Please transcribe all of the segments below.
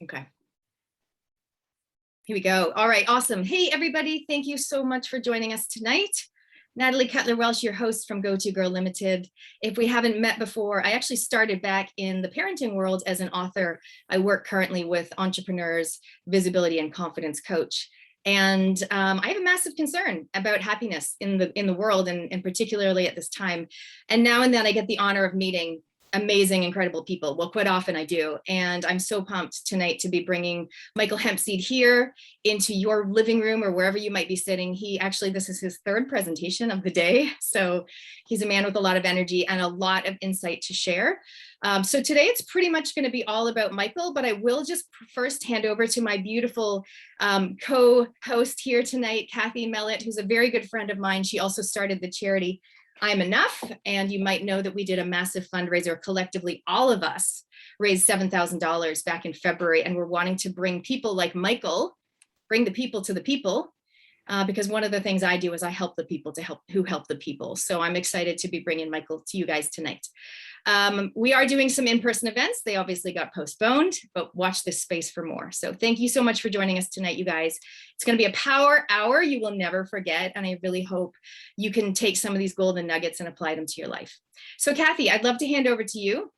Okay. Here we go. All right, awesome. Hey, everybody. Thank you so much for joining us tonight. Natalie Cutler-Welsh, your host from Go To Girl Limited. If we haven't met before, I actually started back in the parenting world as an author. I work currently with entrepreneurs, visibility and confidence coach. And I have a massive concern about happiness in the world, and particularly at this time. And now and then I get the honor of meeting amazing, incredible people. Well, quite often I do. And I'm so pumped tonight to be bringing Michael Hempseed here into your living room or wherever you might be sitting. This is his third presentation of the day. So he's a man with a lot of energy and a lot of insight to share. So today it's pretty much going to be all about Michael, but I will just first hand over to my beautiful co-host here tonight, Kathy Mellett, who's a very good friend of mine. She also started the charity I'm Enough, and you might know that we did a massive fundraiser. Collectively, all of us raised $7,000 back in February, and we're wanting to bring people like Michael, bring the people to the people, because one of the things I do is I help the people who help the people. So I'm excited to be bringing Michael to you guys tonight. We are doing some in-person events. They obviously got postponed, but watch this space for more. So thank you so much for joining us tonight, you guys. It's going to be a power hour you will never forget. And I really hope you can take some of these golden nuggets and apply them to your life. So Kathy, I'd love to hand over to you.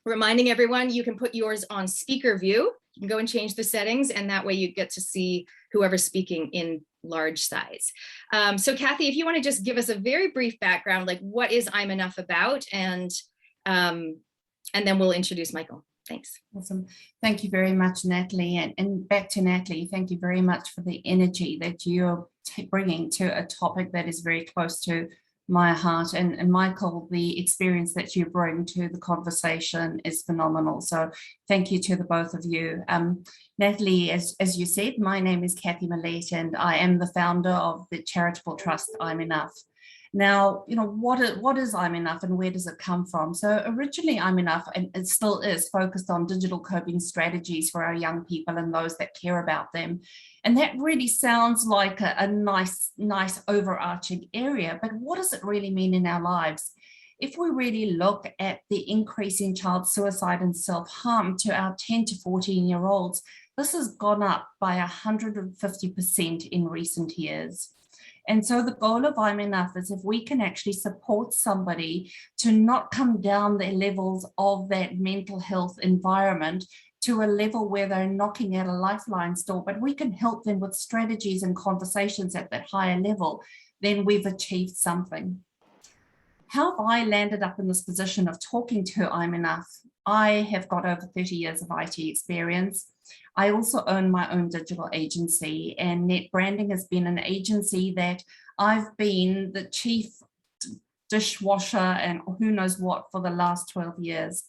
Reminding everyone, you can put yours on speaker view. You can go and change the settings, and that way you get to see whoever's speaking in large size. So Kathy, if you want to just give us a very brief background, like what is I'm Enough about, and then we'll introduce Michael. Thanks. Awesome. Thank you very much, Natalie. And back to Natalie, thank you very much for the energy that you're bringing to a topic that is very close to my heart. And Michael, the experience that you bring to the conversation is phenomenal. So thank you to the both of you. Natalie, as you said, my name is Kathy Mellett, and I am the founder of the charitable trust I'm Enough. Now, what is I'm Enough and where does it come from? So originally I'm Enough, and it still is, focused on digital coping strategies for our young people and those that care about them. And that really sounds like a nice overarching area, but what does it really mean in our lives? If we really look at the increase in child suicide and self-harm to our 10 to 14-year-olds, this has gone up by 150% in recent years. And so the goal of I'm Enough is if we can actually support somebody to not come down their levels of that mental health environment to a level where they're knocking at a lifeline store, but we can help them with strategies and conversations at that higher level, then we've achieved something. How have I landed up in this position of talking to I'm Enough? I have got over 30 years of IT experience. I also own my own digital agency, and Net Branding has been an agency that I've been the chief dishwasher and who knows what for the last 12 years.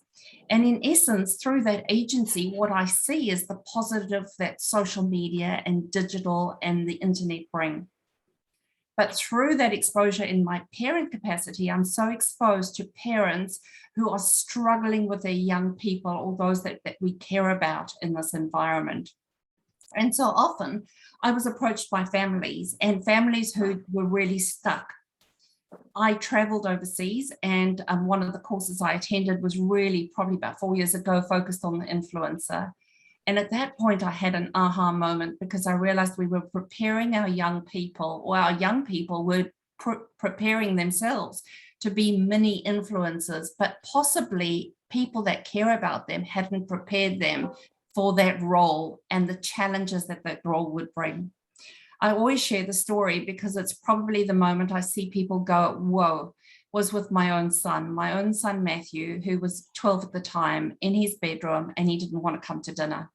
And in essence, through that agency, what I see is the positive that social media and digital and the internet bring. But through that exposure in my parent capacity, I'm so exposed to parents who are struggling with their young people or those that we care about in this environment. And so often I was approached by families who were really stuck. I traveled overseas, and one of the courses I attended was really probably about 4 years ago, focused on the influencer. And at that point, I had an aha moment because I realized we were preparing our young people, or our young people were preparing themselves to be mini influencers, but possibly people that care about them hadn't prepared them for that role and the challenges that that role would bring. I always share the story because it's probably the moment I see people go, whoa, was with my own son Matthew, who was 12 at the time, in his bedroom, and he didn't want to come to dinner.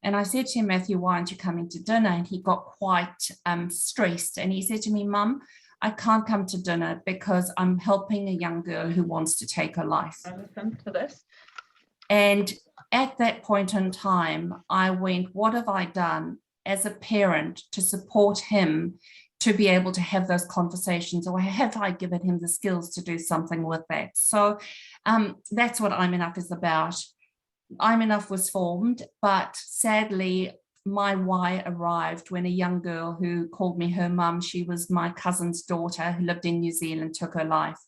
And I said to him, Matthew, why aren't you coming to dinner? And he got quite stressed. And he said to me, Mum, I can't come to dinner because I'm helping a young girl who wants to take her life. I listen to this. And at that point in time, I went, what have I done as a parent to support him to be able to have those conversations, or have I given him the skills to do something with that? So that's what I'm Enough is about. I'm Enough was formed, but sadly, my why arrived when a young girl who called me her mum, she was my cousin's daughter who lived in New Zealand, took her life.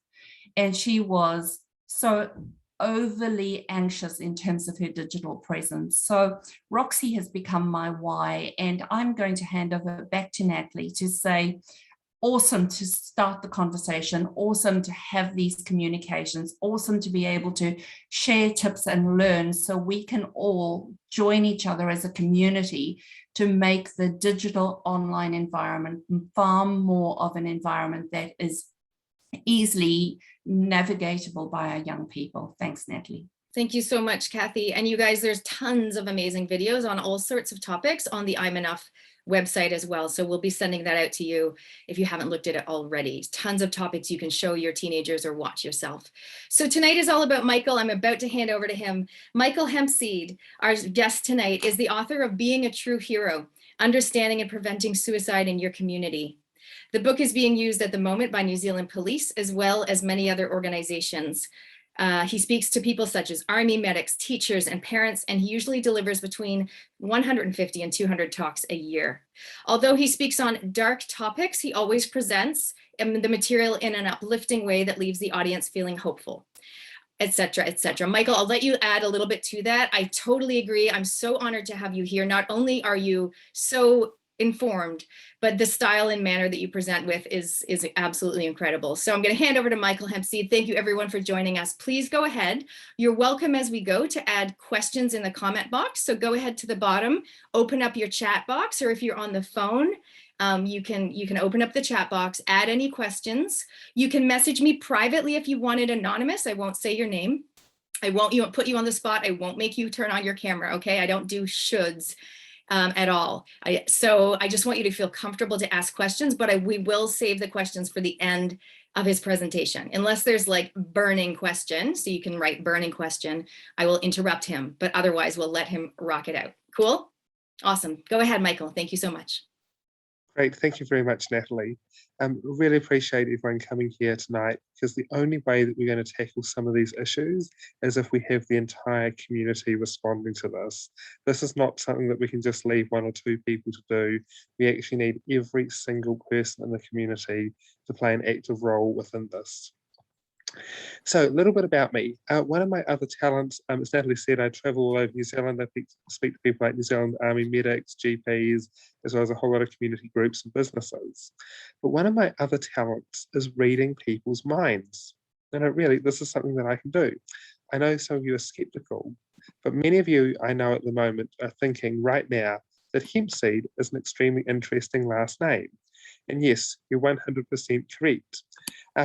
And she was so overly anxious in terms of her digital presence. So Roxy has become my why, and I'm going to hand over back to Natalie to say, awesome to start the conversation, awesome to have these communications, awesome to be able to share tips and learn so we can all join each other as a community to make the digital online environment far more of an environment that is easily navigatable by our young people. Thanks, Natalie. Thank you so much, Kathy. And you guys, there's tons of amazing videos on all sorts of topics on the I'm Enough website as well. So we'll be sending that out to you if you haven't looked at it already. Tons of topics you can show your teenagers or watch yourself. So tonight is all about Michael. I'm about to hand over to him. Michael Hempseed, our guest tonight, is the author of Being a True Hero, Understanding and Preventing Suicide in Your Community. The book is being used at the moment by New Zealand Police as well as many other organizations. He speaks to people such as army medics, teachers, and parents, and he usually delivers between 150 and 200 talks a year. Although he speaks on dark topics, he always presents the material in an uplifting way that leaves the audience feeling hopeful, etc., etc. Michael, I'll let you add a little bit to that. I totally agree. I'm so honored to have you here. Not only are you so informed, but the style and manner that you present with is absolutely incredible. So I'm going to hand over to Michael Hempseed. Thank you everyone for joining us. Please go ahead. You're welcome as we go to add questions in the comment box. So go ahead to the bottom, open up your chat box, or if you're on the phone, you can open up the chat box, add any questions. You can message me privately if you want it anonymous. I won't say your name. I won't put you on the spot. I won't make you turn on your camera, okay? I don't do shoulds at all. So I just want you to feel comfortable to ask questions, but we will save the questions for the end of his presentation. Unless there's like burning question, so you can write burning question, I will interrupt him, but otherwise we'll let him rock it out. Cool? Awesome. Go ahead, Michael. Thank you so much. Great, thank you very much, Natalie. Really appreciate everyone coming here tonight, because the only way that we're going to tackle some of these issues is if we have the entire community responding to this. This is not something that we can just leave one or two people to do. We actually need every single person in the community to play an active role within this. So a little bit about me. One of my other talents, as Natalie said, I travel all over New Zealand. I speak to people like New Zealand Army medics, GPs, as well as a whole lot of community groups and businesses. But one of my other talents is reading people's minds. And really, this is something that I can do. I know some of you are skeptical, but many of you I know at the moment are thinking right now that Hempseed is an extremely interesting last name. And yes, you're 100% correct.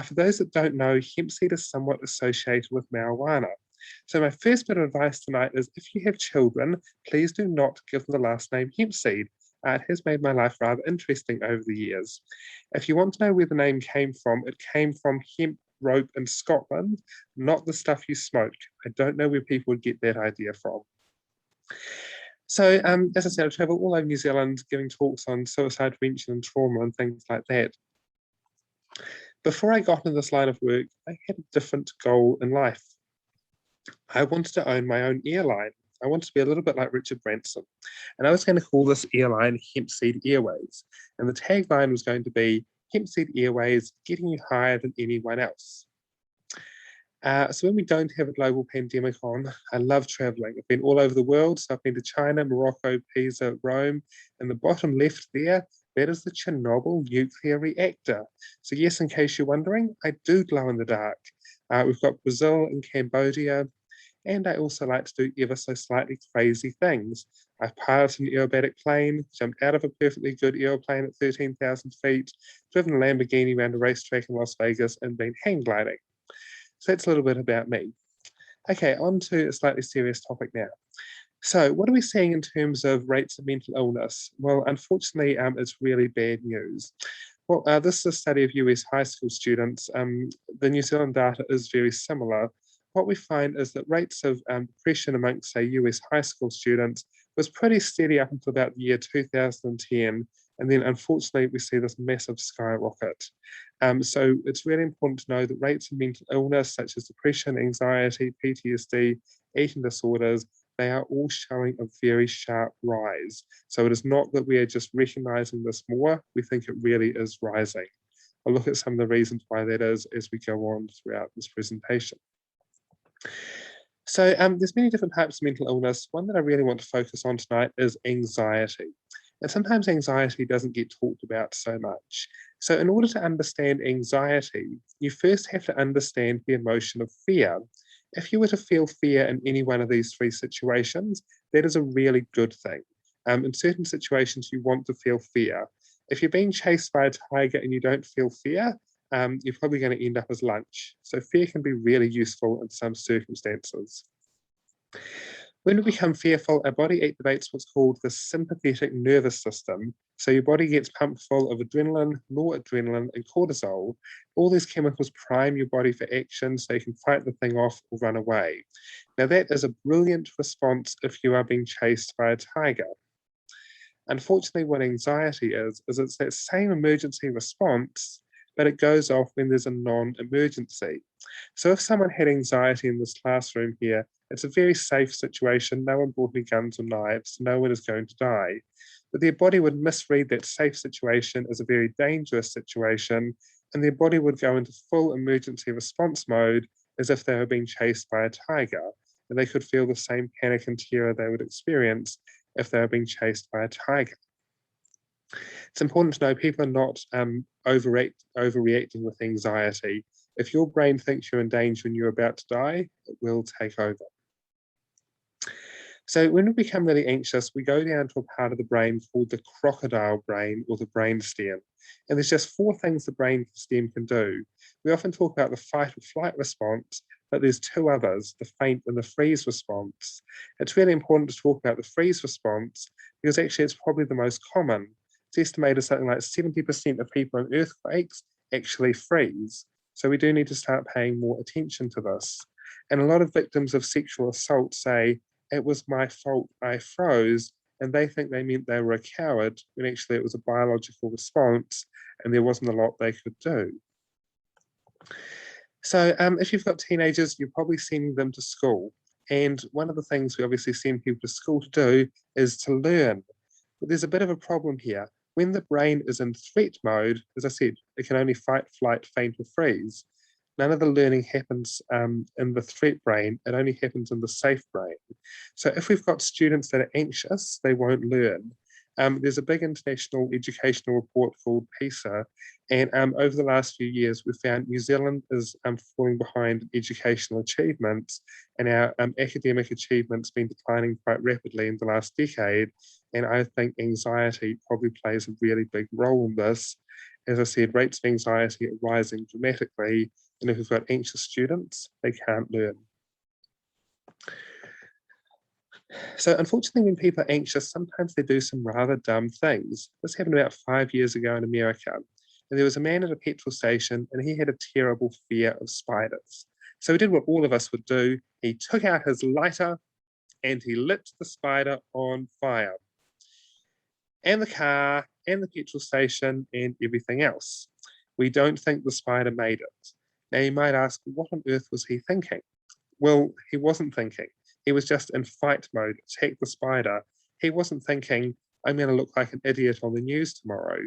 For those that don't know, hempseed is somewhat associated with marijuana. So my first bit of advice tonight is if you have children, please do not give them the last name Hempseed. It has made my life rather interesting over the years. If you want to know where the name came from, it came from hemp rope in Scotland, not the stuff you smoke. I don't know where people would get that idea from. So as I said, I travel all over New Zealand giving talks on suicide prevention and trauma and things like that. Before I got into this line of work, I had a different goal in life. I wanted to own my own airline. I wanted to be a little bit like Richard Branson. And I was going to call this airline Hempseed Airways. And the tagline was going to be Hempseed Airways, getting you higher than anyone else. So when we don't have a global pandemic on, I love traveling. I've been all over the world. So I've been to China, Morocco, Pisa, Rome, and the bottom left there, that is the Chernobyl nuclear reactor. So yes, in case you're wondering, I do glow in the dark. We've got Brazil and Cambodia, and I also like to do ever so slightly crazy things. I've piloted an aerobatic plane, jumped out of a perfectly good aeroplane at 13,000 feet, driven a Lamborghini around a racetrack in Las Vegas, and been hang gliding. So that's a little bit about me. Okay, on to a slightly serious topic now. So what are we seeing in terms of rates of mental illness? Well, unfortunately, it's really bad news. Well, this is a study of US high school students. The New Zealand data is very similar. What we find is that rates of depression amongst, say, US high school students was pretty steady up until about the year 2010. And then unfortunately, we see this massive skyrocket. So it's really important to know that rates of mental illness, such as depression, anxiety, PTSD, eating disorders, they are all showing a very sharp rise. So it is not that we are just recognizing this more, we think it really is rising. I'll look at some of the reasons why that is as we go on throughout this presentation. So there's many different types of mental illness. One that I really want to focus on tonight is anxiety. And sometimes anxiety doesn't get talked about so much. So in order to understand anxiety, you first have to understand the emotion of fear. If you were to feel fear in any one of these three situations, that is a really good thing. In certain situations, you want to feel fear. If you're being chased by a tiger and you don't feel fear, you're probably going to end up as lunch. So fear can be really useful in some circumstances. When we become fearful, our body activates what's called the sympathetic nervous system. So your body gets pumped full of adrenaline, noradrenaline, and cortisol. All these chemicals prime your body for action so you can fight the thing off or run away. Now that is a brilliant response if you are being chased by a tiger. Unfortunately, what anxiety is it's that same emergency response, but it goes off when there's a non-emergency. So if someone had anxiety in this classroom here, it's a very safe situation. No one brought any guns or knives. No one is going to die. But their body would misread that safe situation as a very dangerous situation, and their body would go into full emergency response mode as if they were being chased by a tiger. And they could feel the same panic and terror they would experience if they were being chased by a tiger. It's important to know people are not overreacting with anxiety. If your brain thinks you're in danger and you're about to die, it will take over. So when we become really anxious, we go down to a part of the brain called the crocodile brain or the brainstem. And there's just 4 things the brainstem can do. We often talk about the fight or flight response, but there's 2 others, the faint and the freeze response. It's really important to talk about the freeze response because actually it's probably the most common. It's estimated something like 70% of people in earthquakes actually freeze. So we do need to start paying more attention to this. And a lot of victims of sexual assault say, it was my fault, I froze, and they think they meant they were a coward when actually it was a biological response and there wasn't a lot they could do. So if you've got teenagers, you're probably sending them to school. And one of the things we obviously send people to school to do is to learn. But there's a bit of a problem here. When the brain is in threat mode, as I said, it can only fight, flight, faint, or freeze. None of the learning happens in the threat brain, it only happens in the safe brain. So if we've got students that are anxious, they won't learn. There's a big international educational report called PISA, and over the last few years, we've found New Zealand is falling behind educational achievements, and our academic achievements been declining quite rapidly in the last decade. And I think anxiety probably plays a really big role in this. As I said, rates of anxiety are rising dramatically, and if we've got anxious students, they can't learn. So unfortunately, when people are anxious, sometimes they do some rather dumb things. This happened about 5 years ago in America. And there was a man at a petrol station and he had a terrible fear of spiders. So he did what all of us would do. He took out his lighter and he lit the spider on fire. And the car and the petrol station and everything else. We don't think the spider made it. Now you might ask, what on earth was he thinking? Well, he wasn't thinking. He was just in fight mode, attack the spider. He wasn't thinking, I'm going to look like an idiot on the news tomorrow.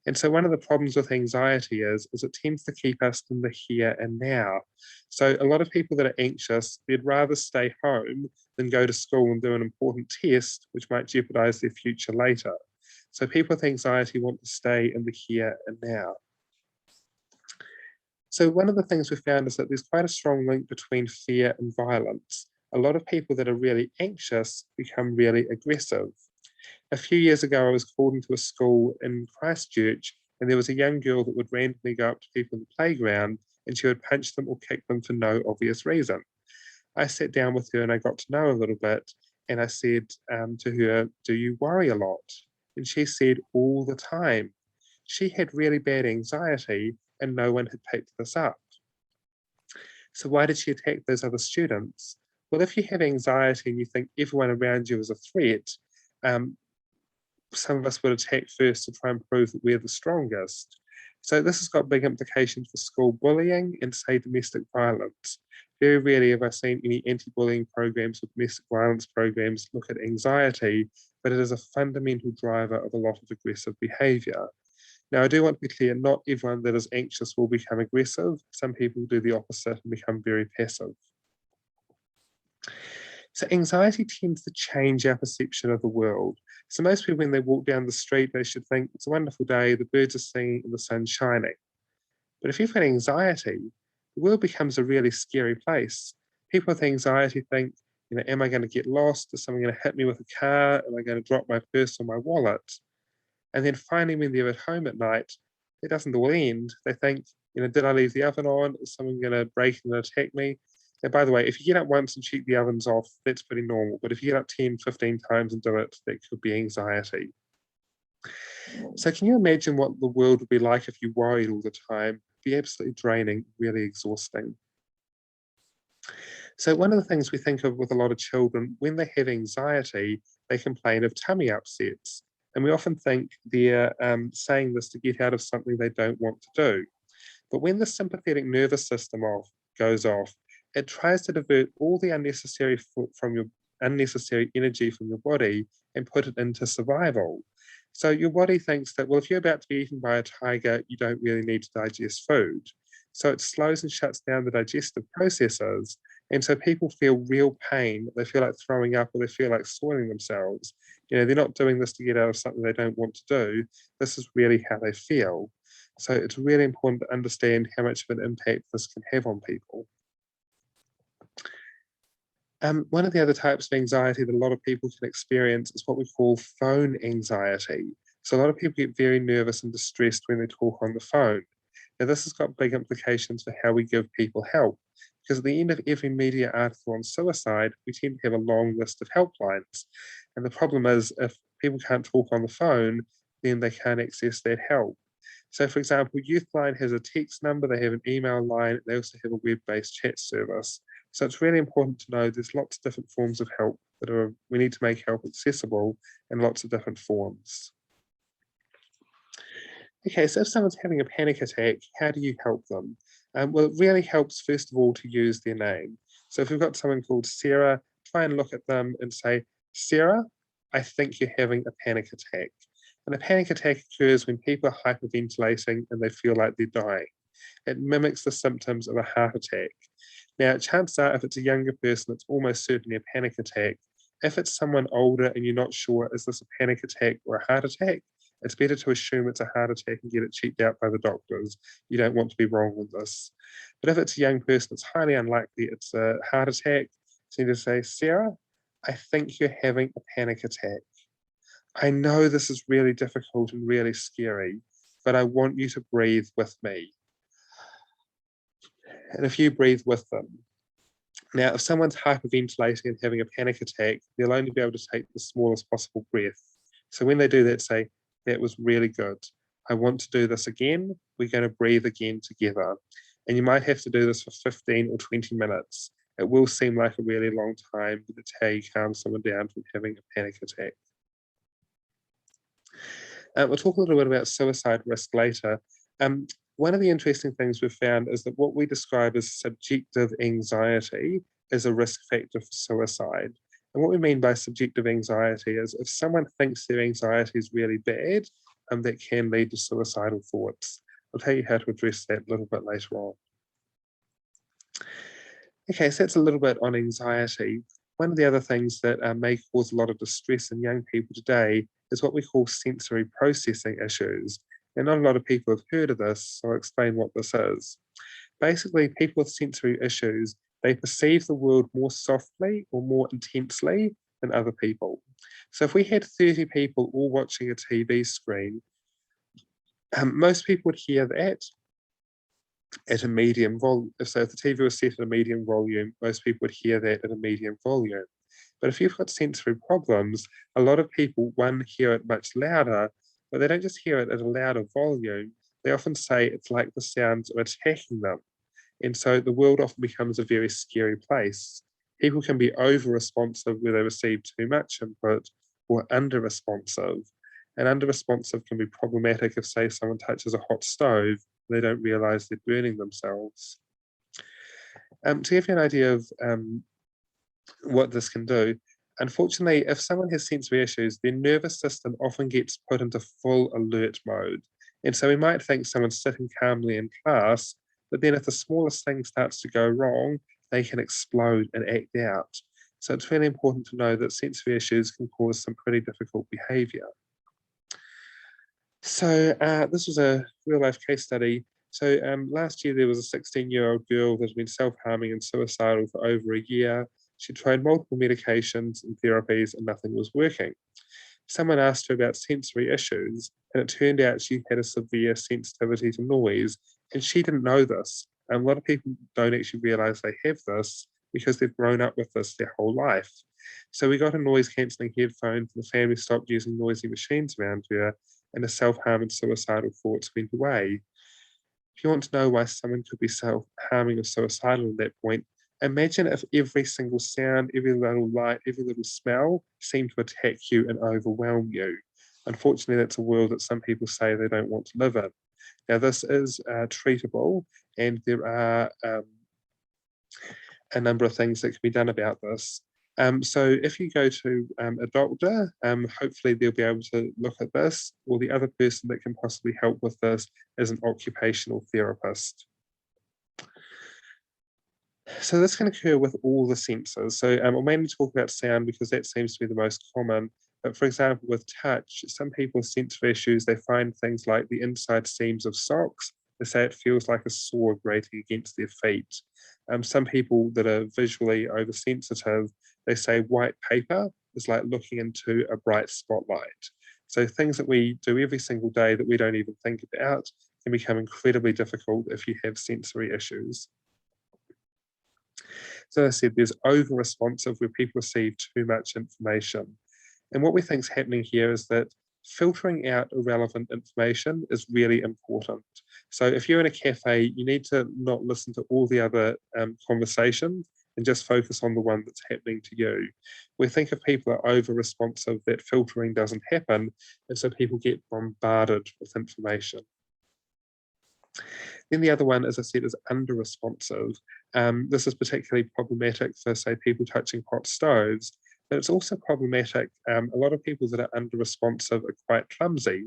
And so one of the problems with anxiety is it tends to keep us in the here and now. So a lot of people that are anxious, they'd rather stay home than go to school and do an important test, which might jeopardize their future later. So people with anxiety want to stay in the here and now. So one of the things we found is that there's quite a strong link between fear and violence. A lot of people that are really anxious become really aggressive. A few years ago, I was called into a school in Christchurch, and there was a young girl that would randomly go up to people in the playground, and she would punch them or kick them for no obvious reason. I sat down with her and I got to know her a little bit, and I said to her, do you worry a lot? And she said, all the time. She had really bad anxiety, and no one had picked this up. So why did she attack those other students? Well, if you have anxiety and you think everyone around you is a threat, some of us would attack first to try and prove that we're the strongest. So this has got big implications for school bullying and, say, domestic violence. Very rarely have I seen any anti-bullying programs or domestic violence programs look at anxiety, but it is a fundamental driver of a lot of aggressive behaviour. Now, I do want to be clear, not everyone that is anxious will become aggressive. Some people do the opposite and become very passive. So anxiety tends to change our perception of the world. So most people, when they walk down the street, they should think it's a wonderful day, the birds are singing and the sun's shining. But if you've got anxiety, the world becomes a really scary place. People with anxiety think, am I going to get lost? Is someone going to hit me with a car? Am I going to drop my purse or my wallet? And then finally, when they're at home at night, it doesn't all end. They think, did I leave the oven on? Is someone going to break in and attack me? And by the way, if you get up once and check the ovens off, that's pretty normal. But if you get up 10, 15 times and do it, that could be anxiety. So can you imagine what the world would be like if you worried all the time? It'd be absolutely draining, really exhausting. So one of the things we think of with a lot of children, when they have anxiety, they complain of tummy upsets. And we often think they're saying this to get out of something they don't want to do. But when the sympathetic nervous system goes off, it tries to divert all the unnecessary energy from your body and put it into survival. So your body thinks that, well, if you're about to be eaten by a tiger, you don't really need to digest food. So it slows and shuts down the digestive processes. And so people feel real pain. They feel like throwing up or they feel like soiling themselves. They're not doing this to get out of something they don't want to do. This is really how they feel. So it's really important to understand how much of an impact this can have on people. One of the other types of anxiety that a lot of people can experience is what we call phone anxiety. So a lot of people get very nervous and distressed when they talk on the phone. Now, this has got big implications for how we give people help, because at the end of every media article on suicide, we tend to have a long list of helplines. And the problem is, if people can't talk on the phone, then they can't access that help. So, for example, Youthline has a text number, they have an email line, they also have a web-based chat service. So it's really important to know there's lots of different forms of help we need to make help accessible in lots of different forms. Okay, so if someone's having a panic attack, how do you help them? Well, it really helps, first of all, to use their name. So if we've got someone called Sarah, try and look at them and say, Sarah, I think you're having a panic attack. And a panic attack occurs when people are hyperventilating and they feel like they're dying. It mimics the symptoms of a heart attack. Now, chances are, if it's a younger person, it's almost certainly a panic attack. If it's someone older and you're not sure, is this a panic attack or a heart attack? It's better to assume it's a heart attack and get it checked out by the doctors. You don't want to be wrong with this. But if it's a young person, it's highly unlikely it's a heart attack. So you just say, Sarah, I think you're having a panic attack. I know this is really difficult and really scary, but I want you to breathe with me. And if you breathe with them. Now, if someone's hyperventilating and having a panic attack, they'll only be able to take the smallest possible breath. So when they do that, say, that was really good. I want to do this again. We're going to breathe again together. And you might have to do this for 15 or 20 minutes. It will seem like a really long time, but it's how you calm someone down from having a panic attack. We'll talk a little bit about suicide risk later. One of the interesting things we've found is that what we describe as subjective anxiety is a risk factor for suicide. And what we mean by subjective anxiety is if someone thinks their anxiety is really bad, that can lead to suicidal thoughts. I'll tell you how to address that a little bit later on. Okay, so that's a little bit on anxiety. One of the other things that may cause a lot of distress in young people today is what we call sensory processing issues. And not a lot of people have heard of this, so I'll explain what this is. Basically, people with sensory issues, they perceive the world more softly or more intensely than other people. So if we had 30 people all watching a TV screen, most people would hear that at a medium volume. So if the TV was set at a medium volume, most people would hear that at a medium volume. But if you've got sensory problems, a lot of people, one, hear it much louder, but they don't just hear it at a louder volume. They often say it's like the sounds are attacking them. And so the world often becomes a very scary place. People can be over-responsive where they receive too much input, or under-responsive. And under-responsive can be problematic if, say, someone touches a hot stove, they don't realize they're burning themselves. To give you an idea of what this can do, unfortunately, if someone has sensory issues, their nervous system often gets put into full alert mode. And so we might think someone's sitting calmly in class, but then if the smallest thing starts to go wrong, they can explode and act out. So it's really important to know that sensory issues can cause some pretty difficult behaviour. So this was a real life case study. So last year there was a 16-year-old girl that had been self-harming and suicidal for over a year. She tried multiple medications and therapies and nothing was working. Someone asked her about sensory issues, and it turned out she had a severe sensitivity to noise, and she didn't know this. A lot of people don't actually realise they have this because they've grown up with this their whole life. So we got a noise cancelling headphones, and the family stopped using noisy machines around her, and the self-harm and suicidal thoughts went away. If you want to know why someone could be self-harming or suicidal at that point, imagine if every single sound, every little light, every little smell seemed to attack you and overwhelm you. Unfortunately, that's a world that some people say they don't want to live in. Now, this is treatable, and there are a number of things that can be done about this. So if you go to a doctor, hopefully they'll be able to look at this, or the other person that can possibly help with this is an occupational therapist. So this can occur with all the senses. So I'll mainly talk about sound because that seems to be the most common. But for example, with touch, some people with sensory issues, they find things like the inside seams of socks. They say it feels like a saw grating against their feet. Some people that are visually oversensitive, they say white paper is like looking into a bright spotlight. So things that we do every single day that we don't even think about can become incredibly difficult if you have sensory issues. So as I said, there's over-responsive where people receive too much information. And what we think is happening here is that filtering out irrelevant information is really important. So if you're in a cafe, you need to not listen to all the other conversations and just focus on the one that's happening to you. We think if people are over-responsive, that filtering doesn't happen, and so people get bombarded with information. Then the other one, as I said, is under-responsive. This is particularly problematic for, say, people touching hot stoves, but it's also problematic. A lot of people that are under-responsive are quite clumsy.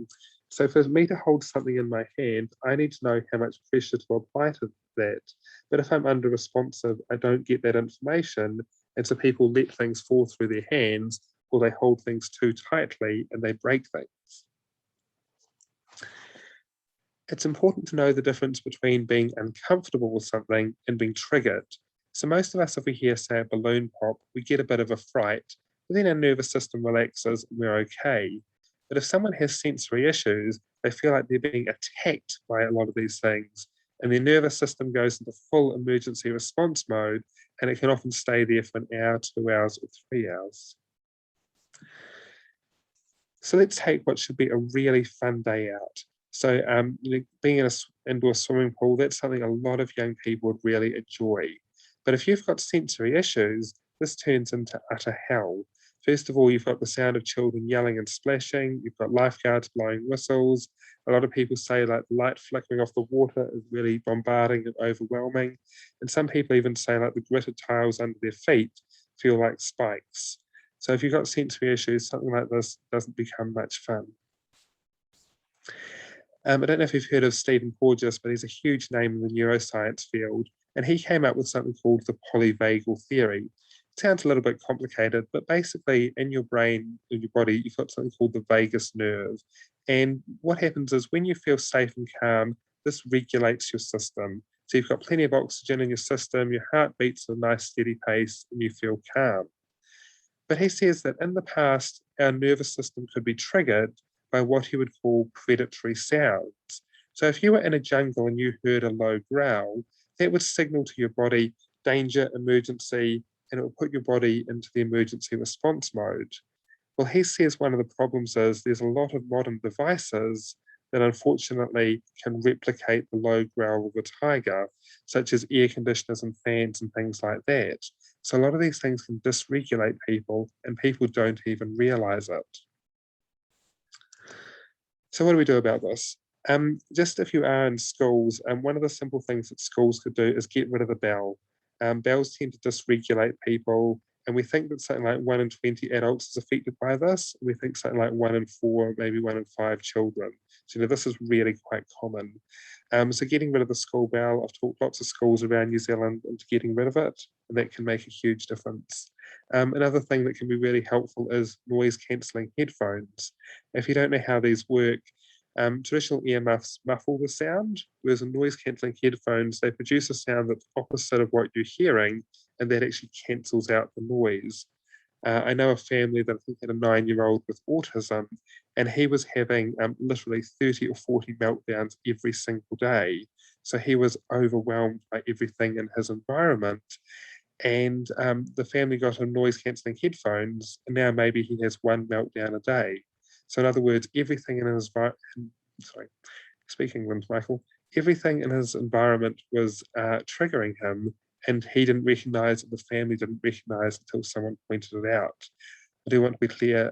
So for me to hold something in my hand, I need to know how much pressure to apply to that. But if I'm under-responsive, I don't get that information, and so people let things fall through their hands, or they hold things too tightly and they break things. It's important to know the difference between being uncomfortable with something and being triggered. So most of us, if we hear, say, a balloon pop, we get a bit of a fright, but then our nervous system relaxes and we're okay. But if someone has sensory issues, they feel like they're being attacked by a lot of these things, and their nervous system goes into full emergency response mode, and it can often stay there for an hour, 2 hours, or 3 hours. So let's take what should be a really fun day out. So being in an indoor swimming pool, that's something a lot of young people would really enjoy. But if you've got sensory issues, this turns into utter hell. First of all, you've got the sound of children yelling and splashing. You've got lifeguards blowing whistles. A lot of people say like the light flickering off the water is really bombarding and overwhelming. And some people even say like the gritted tiles under their feet feel like spikes. So if you've got sensory issues, something like this doesn't become much fun. I don't know if you've heard of Stephen Porges, but he's a huge name in the neuroscience field, and he came up with something called the polyvagal theory. It sounds a little bit complicated, but basically in your brain, in your body, you've got something called the vagus nerve. And what happens is when you feel safe and calm, this regulates your system. So you've got plenty of oxygen in your system, your heart beats at a nice steady pace, and you feel calm. But he says that in the past, our nervous system could be triggered by what he would call predatory sounds. So if you were in a jungle and you heard a low growl, that would signal to your body danger, emergency, and it will put your body into the emergency response mode. Well, he says one of the problems is there's a lot of modern devices that unfortunately can replicate the low growl of a tiger, such as air conditioners and fans and things like that. So a lot of these things can dysregulate people, and people don't even realize it. So what do we do about this? Just if you are in schools, one of the simple things that schools could do is get rid of the bell. Bells tend to dysregulate people, and we think that something like 1 in 20 adults is affected by this. We think something like 1 in 4, maybe 1 in 5 children. So this is really quite common. So getting rid of the school bell, I've talked lots of schools around New Zealand into getting rid of it, and that can make a huge difference. Another thing that can be really helpful is noise cancelling headphones. If you don't know how these work, traditional earmuffs muffle the sound, whereas in noise cancelling headphones, they produce a sound that's opposite of what you're hearing, and that actually cancels out the noise. I know a family that I think had a 9-year-old with autism, and he was having literally 30 or 40 meltdowns every single day. So he was overwhelmed by everything in his environment. And the family got him noise cancelling headphones, and now maybe he has one meltdown a day. So in other words, everything in his sorry, speak English, Michael. Everything in his environment was triggering him, and he didn't recognise it. The family didn't recognise until someone pointed it out. I do want to be clear.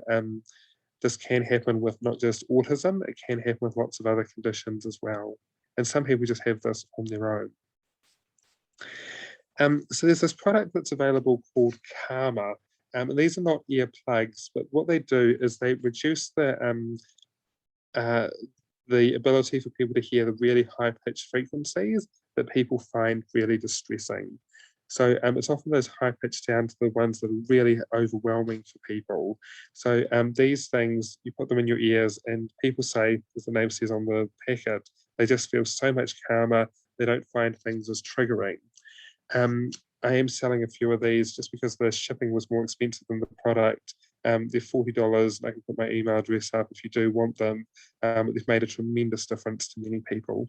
This can happen with not just autism; it can happen with lots of other conditions as well. And some people just have this on their own. So there's this product that's available called Karma. And these are not earplugs, but what they do is they reduce the ability for people to hear the really high-pitched frequencies that people find really distressing. So it's often those high-pitched sounds, the ones that are really overwhelming for people. So these things, you put them in your ears, and people say, as the name says on the packet, they just feel so much calmer. They don't find things as triggering. I am selling a few of these just because the shipping was more expensive than the product. They're $40. I can put my email address up if you do want them. They've made a tremendous difference to many people.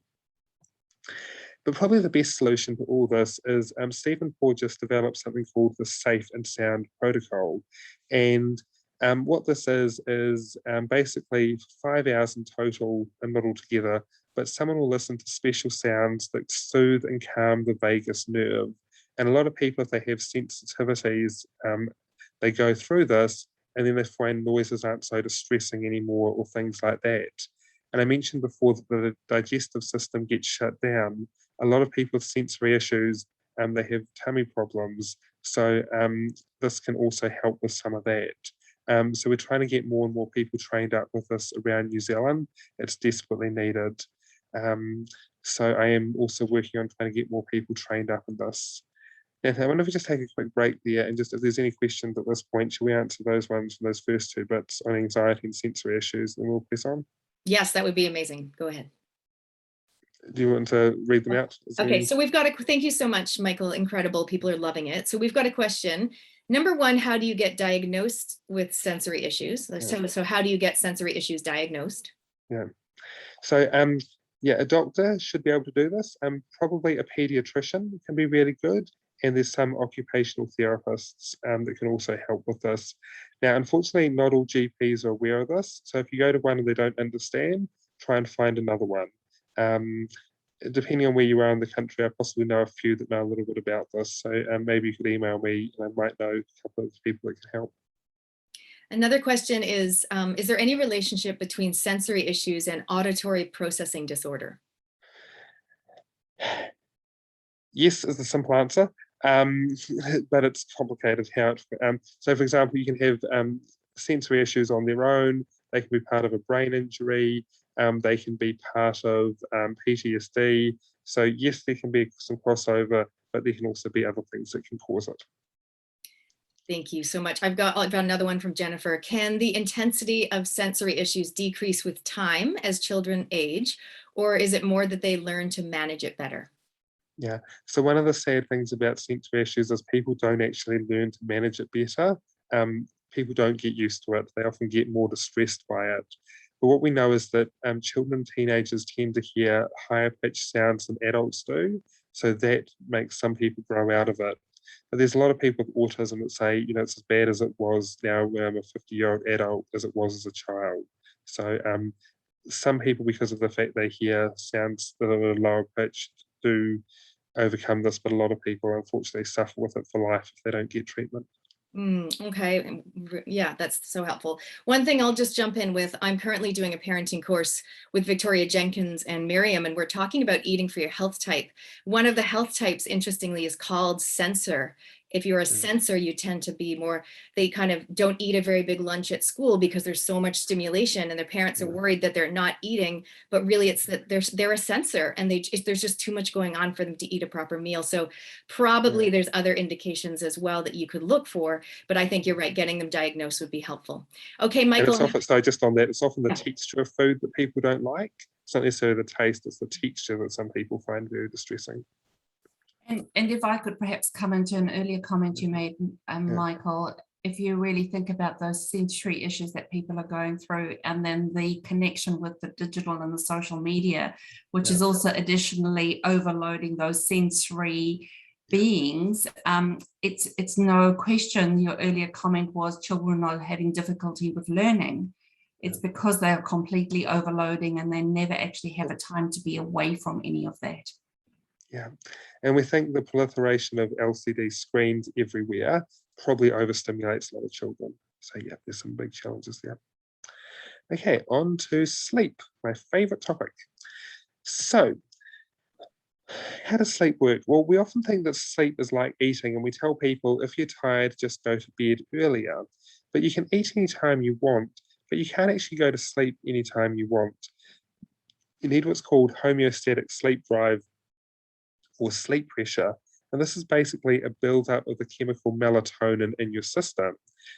But probably the best solution to all this is Stephen Paul just developed something called the Safe and Sound Protocol. And what this is basically 5 hours in total and not all together, but someone will listen to special sounds that soothe and calm the vagus nerve. And a lot of people, if they have sensitivities, they go through this and then they find noises aren't so distressing anymore or things like that. And I mentioned before that the digestive system gets shut down. A lot of people with sensory issues, they have tummy problems. So this can also help with some of that. So we're trying to get more and more people trained up with this around New Zealand. It's desperately needed. So I am also working on trying to get more people trained up in this. Nathan, I wonder if we just take a quick break there, and just if there's any questions at this point, shall we answer those ones from those first two bits on anxiety and sensory issues, and we'll press on? Yes, that would be amazing. Go ahead. Do you want to read them out? Okay, so we've got thank you so much, Michael. Incredible. People are loving it. So we've got a question. Number one, how do you get diagnosed with sensory issues? So how do you get sensory issues diagnosed? Yeah. So yeah, a doctor should be able to do this. Probably a pediatrician can be really good. And there's some occupational therapists that can also help with this. Now, unfortunately, not all GPs are aware of this. So if you go to one and they don't understand, try and find another one. Depending on where you are in the country, I possibly know a few that know a little bit about this. So maybe you could email me and I might know a couple of people that can help. Another question is there any relationship between sensory issues and auditory processing disorder? Yes is the simple answer. But it's complicated how so for example, you can have sensory issues on their own. They can be part of a brain injury. They can be part of PTSD. So yes, there can be some crossover, but there can also be other things that can cause it. Thank you so much. I've got another one from Jennifer. Can the intensity of sensory issues decrease with time as children age, or is it more that they learn to manage it better? Yeah, so one of the sad things about sensory issues is people don't actually learn to manage it better. People don't get used to it. They often get more distressed by it. But what we know is that children and teenagers tend to hear higher pitched sounds than adults do. So that makes some people grow out of it. But there's a lot of people with autism that say, you know, it's as bad as it was now when I'm a 50-year-old adult as it was as a child. So some people, because of the fact they hear sounds that are lower pitched, do overcome this, but a lot of people unfortunately suffer with it for life if they don't get treatment. Okay, Yeah, that's so helpful. One thing I'll just jump in with, I'm currently doing a parenting course with Victoria Jenkins and Miriam, and we're talking about eating for your health type. One of the health types, interestingly, is called sensor. If you're a sensor, you tend to be more, they kind of don't eat a very big lunch at school because there's so much stimulation and their parents are worried that they're not eating, but really it's that they're a sensor and there's just too much going on for them to eat a proper meal. So probably there's other indications as well that you could look for, but I think you're right, getting them diagnosed would be helpful. Okay, And Michael. it's often, so just on that, it's often the texture of food that people don't like. It's not necessarily the taste, it's the texture that some people find very distressing. And if I could perhaps come into an earlier comment you made, Michael, if you really think about those sensory issues that people are going through, and then the connection with the digital and the social media, which is also additionally overloading those sensory beings, it's no question your earlier comment was children are having difficulty with learning. It's because they are completely overloading and they never actually have a time to be away from any of that. Yeah, and we think the proliferation of LCD screens everywhere probably overstimulates a lot of children. So yeah, there's some big challenges there. Okay, on to sleep, my favorite topic. So, how does sleep work? Well, we often think that sleep is like eating, and we tell people if you're tired, just go to bed earlier. But you can eat anytime you want, but you can't actually go to sleep anytime you want. You need what's called homeostatic sleep drive or sleep pressure. And this is basically a buildup of the chemical melatonin in your system.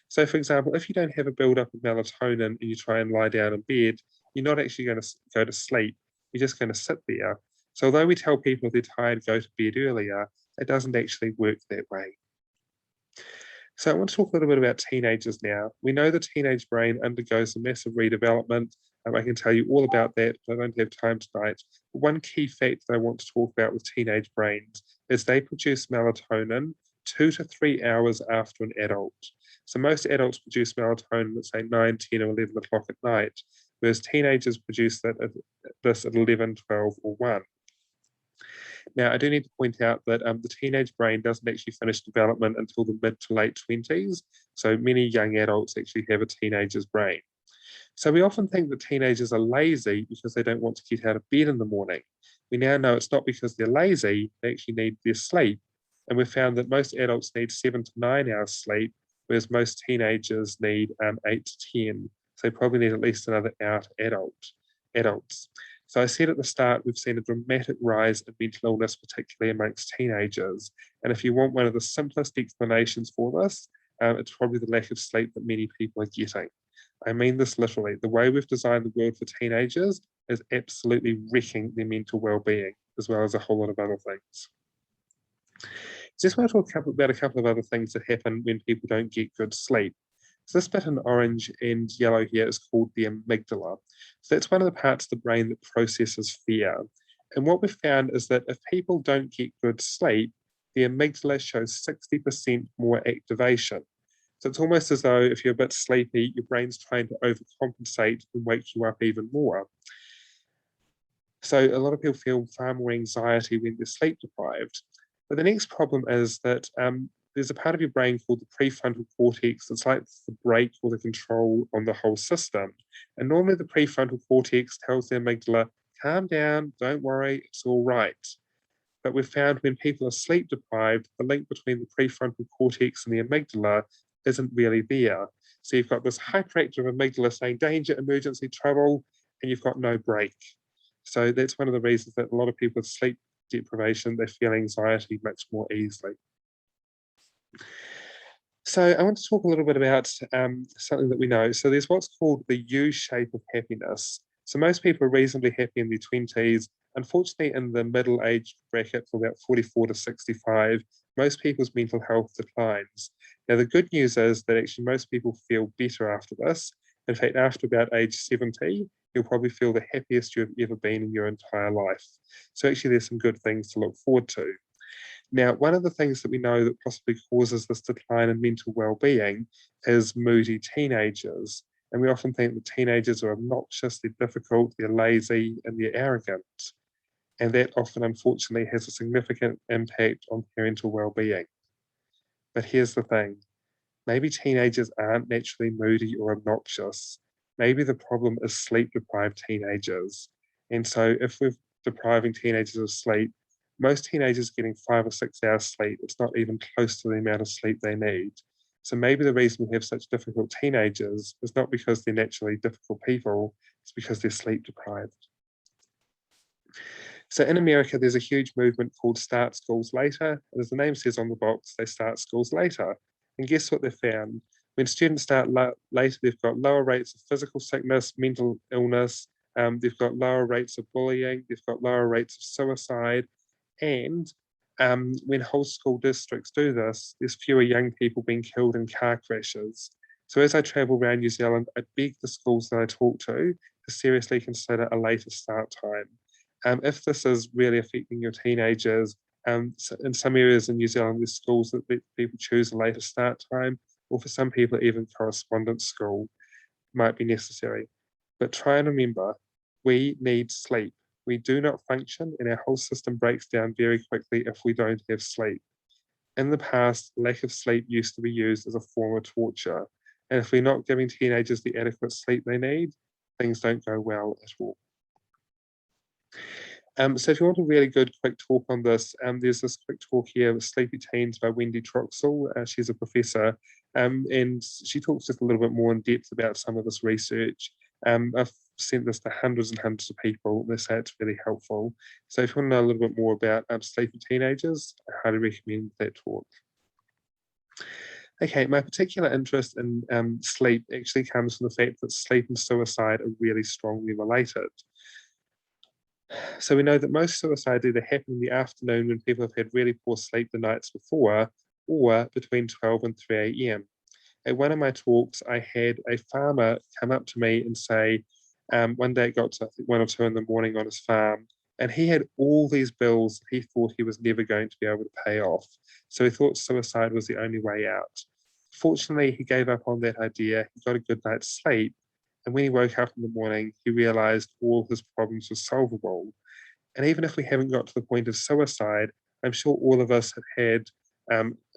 So, for example, if you don't have a buildup of melatonin and you try and lie down in bed, you're not actually going to go to sleep. You're just going to sit there. So, although we tell people if they're tired, go to bed earlier, it doesn't actually work that way. So, I want to talk a little bit about teenagers now. We know the teenage brain undergoes a massive redevelopment. I can tell you all about that, but I don't have time tonight. But one key fact that I want to talk about with teenage brains is they produce melatonin 2 to 3 hours after an adult. So most adults produce melatonin at say 9, 10 or 11 o'clock at night, whereas teenagers produce this at 11, 12 or 1. Now, I do need to point out that the teenage brain doesn't actually finish development until the mid to late 20s. So many young adults actually have a teenager's brain. So we often think that teenagers are lazy because they don't want to get out of bed in the morning. We now know it's not because they're lazy, they actually need their sleep. And we've found that most adults need 7 to 9 hours sleep, whereas most teenagers need 8 to 10. So they probably need at least another hour to adults. So I said at the start, we've seen a dramatic rise in mental illness, particularly amongst teenagers. And if you want one of the simplest explanations for this, it's probably the lack of sleep that many people are getting. I mean this literally. The way we've designed the world for teenagers is absolutely wrecking their mental well-being, as well as a whole lot of other things. Just want to talk about a couple of other things that happen when people don't get good sleep. So this bit in orange and yellow here is called the amygdala. So that's one of the parts of the brain that processes fear. And what we've found is that if people don't get good sleep, the amygdala shows 60% more activation. So it's almost as though if you're a bit sleepy, your brain's trying to overcompensate and wake you up even more. So a lot of people feel far more anxiety when they're sleep deprived. But the next problem is that there's a part of your brain called the prefrontal cortex. It's like the brake or the control on the whole system. And normally the prefrontal cortex tells the amygdala, calm down, don't worry, it's all right. But we've found when people are sleep deprived, the link between the prefrontal cortex and the amygdala isn't really there. So you've got this hyperactive amygdala saying danger, emergency, trouble, and you've got no break. So that's one of the reasons that a lot of people with sleep deprivation, they feel anxiety much more easily. So I want to talk a little bit about something that we know. So there's what's called the U shape of happiness. So most people are reasonably happy in their 20s. Unfortunately, in the middle age bracket for about 44 to 65, most people's mental health declines. Now, the good news is that actually most people feel better after this. In fact, after about age 70, you'll probably feel the happiest you've ever been in your entire life. So actually, there's some good things to look forward to. Now, one of the things that we know that possibly causes this decline in mental well-being is moody teenagers. And we often think that teenagers are obnoxious, they're difficult, they're lazy, and they're arrogant. And that often, unfortunately, has a significant impact on parental well-being. But here's the thing. Maybe teenagers aren't naturally moody or obnoxious. Maybe the problem is sleep-deprived teenagers. And so if we're depriving teenagers of sleep, most teenagers getting 5 or 6 hours sleep, it's not even close to the amount of sleep they need. So maybe the reason we have such difficult teenagers is not because they're naturally difficult people, it's because they're sleep deprived. So in America, there's a huge movement called Start Schools Later. And as the name says on the box, they start schools later. And guess what they found? When students start later, they've got lower rates of physical sickness, mental illness, they've got lower rates of bullying, they've got lower rates of suicide. And when whole school districts do this, there's fewer young people being killed in car crashes. So as I travel around New Zealand, I beg the schools that I talk to seriously consider a later start time. If this is really affecting your teenagers, so in some areas in New Zealand, there's schools that let people choose a later start time, or for some people, even correspondence school might be necessary. But try and remember, we need sleep. We do not function, and our whole system breaks down very quickly if we don't have sleep. In the past, lack of sleep used to be used as a form of torture. And if we're not giving teenagers the adequate sleep they need, things don't go well at all. So if you want a really good quick talk on this, there's this quick talk here with Sleepy Teens by Wendy Troxell. She's a professor, and she talks just a little bit more in depth about some of this research. I've sent this to hundreds and hundreds of people. They say it's really helpful. So if you want to know a little bit more about sleepy teenagers, I highly recommend that talk. Okay, my particular interest in sleep actually comes from the fact that sleep and suicide are really strongly related. So we know that most suicides either happen in the afternoon when people have had really poor sleep the nights before, or between 12 and 3 a.m. At one of my talks, I had a farmer come up to me and say, one day it got to I think 1 or 2 in the morning on his farm, and he had all these bills he thought he was never going to be able to pay off. So he thought suicide was the only way out. Fortunately, he gave up on that idea. He got a good night's sleep. And when he woke up in the morning, he realized all his problems were solvable. And even if we haven't got to the point of suicide, I'm sure all of us have had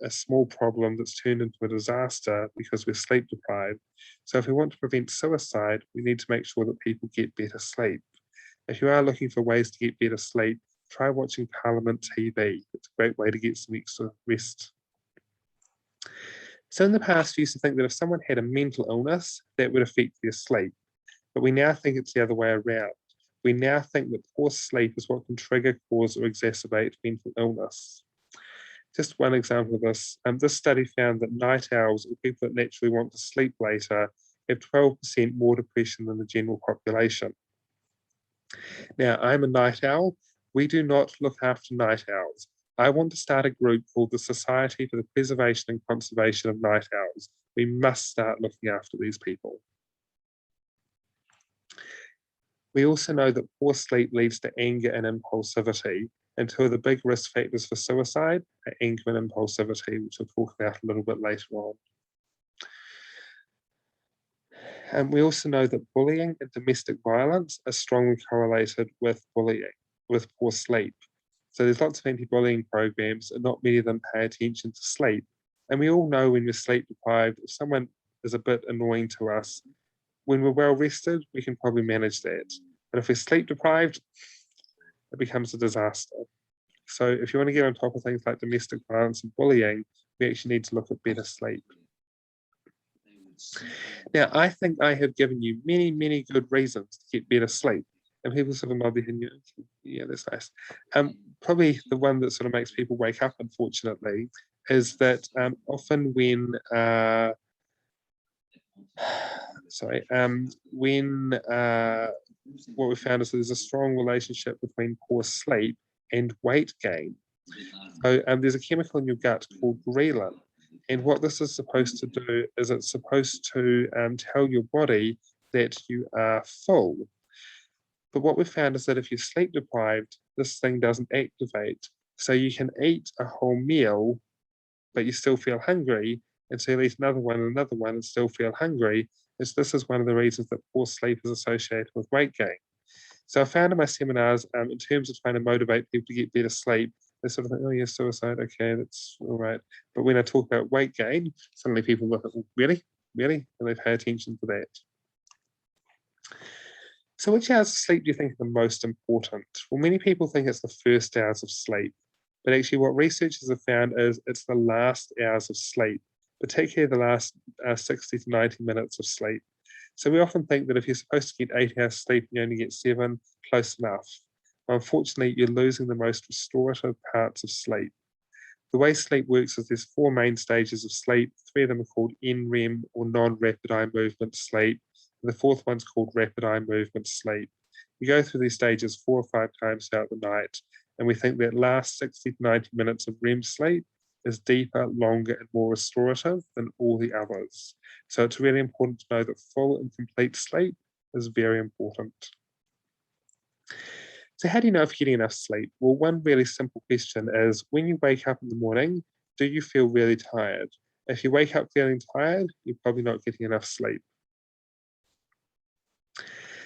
a small problem that's turned into a disaster because we're sleep deprived. So if we want to prevent suicide, we need to make sure that people get better sleep. If you are looking for ways to get better sleep, try watching Parliament TV. It's a great way to get some extra rest. So in the past, we used to think that if someone had a mental illness, that would affect their sleep. But we now think it's the other way around. We now think that poor sleep is what can trigger, cause, or exacerbate mental illness. Just one example of this, this study found that night owls, or people that naturally want to sleep later, have 12% more depression than the general population. Now, I'm a night owl. We do not look after night owls. I want to start a group called the Society for the Preservation and Conservation of Night Owls. We must start looking after these people. We also know that poor sleep leads to anger and impulsivity, and 2 of the big risk factors for suicide are anger and impulsivity, which I'll talk about a little bit later on. And we also know that bullying and domestic violence are strongly correlated with poor sleep. So there's lots of anti-bullying programs, and not many of them pay attention to sleep. And we all know when we're sleep deprived, if someone is a bit annoying to us, when we're well rested, we can probably manage that. But if we're sleep deprived, it becomes a disaster. So if you want to get on top of things like domestic violence and bullying, we actually need to look at better sleep. Now, I think I have given you many, many good reasons to get better sleep. And people sort of nod their head, yeah, that's nice. Probably the one that sort of makes people wake up, unfortunately, is that often when what we found is that there's a strong relationship between poor sleep and weight gain. So there's a chemical in your gut called ghrelin, and what this is supposed to do is it's supposed to tell your body that you are full. But what we found is that if you're sleep deprived, this thing doesn't activate. So you can eat a whole meal, but you still feel hungry, and so you eat another one and still feel hungry. This is one of the reasons that poor sleep is associated with weight gain. So I found in my seminars, in terms of trying to motivate people to get better sleep, they sort of think, oh yeah, suicide, okay, that's all right. But when I talk about weight gain, suddenly people look at, really, really, and they pay attention to that. So which hours of sleep do you think are the most important? Well, many people think it's the first hours of sleep, but actually what researchers have found is it's the last hours of sleep, particularly the last 60 to 90 minutes of sleep. So we often think that if you're supposed to get 8 hours sleep, you only get 7, close enough. Well, unfortunately, you're losing the most restorative parts of sleep. The way sleep works is there's 4 main stages of sleep. 3 of them are called NREM or non-rapid eye movement sleep. And the 4th one's called rapid eye movement sleep. You go through these stages 4 or 5 times throughout the night, and we think that last 60 to 90 minutes of REM sleep is deeper, longer, and more restorative than all the others. So it's really important to know that full and complete sleep is very important. So how do you know if you're getting enough sleep? Well, one really simple question is, when you wake up in the morning, do you feel really tired? If you wake up feeling tired, you're probably not getting enough sleep.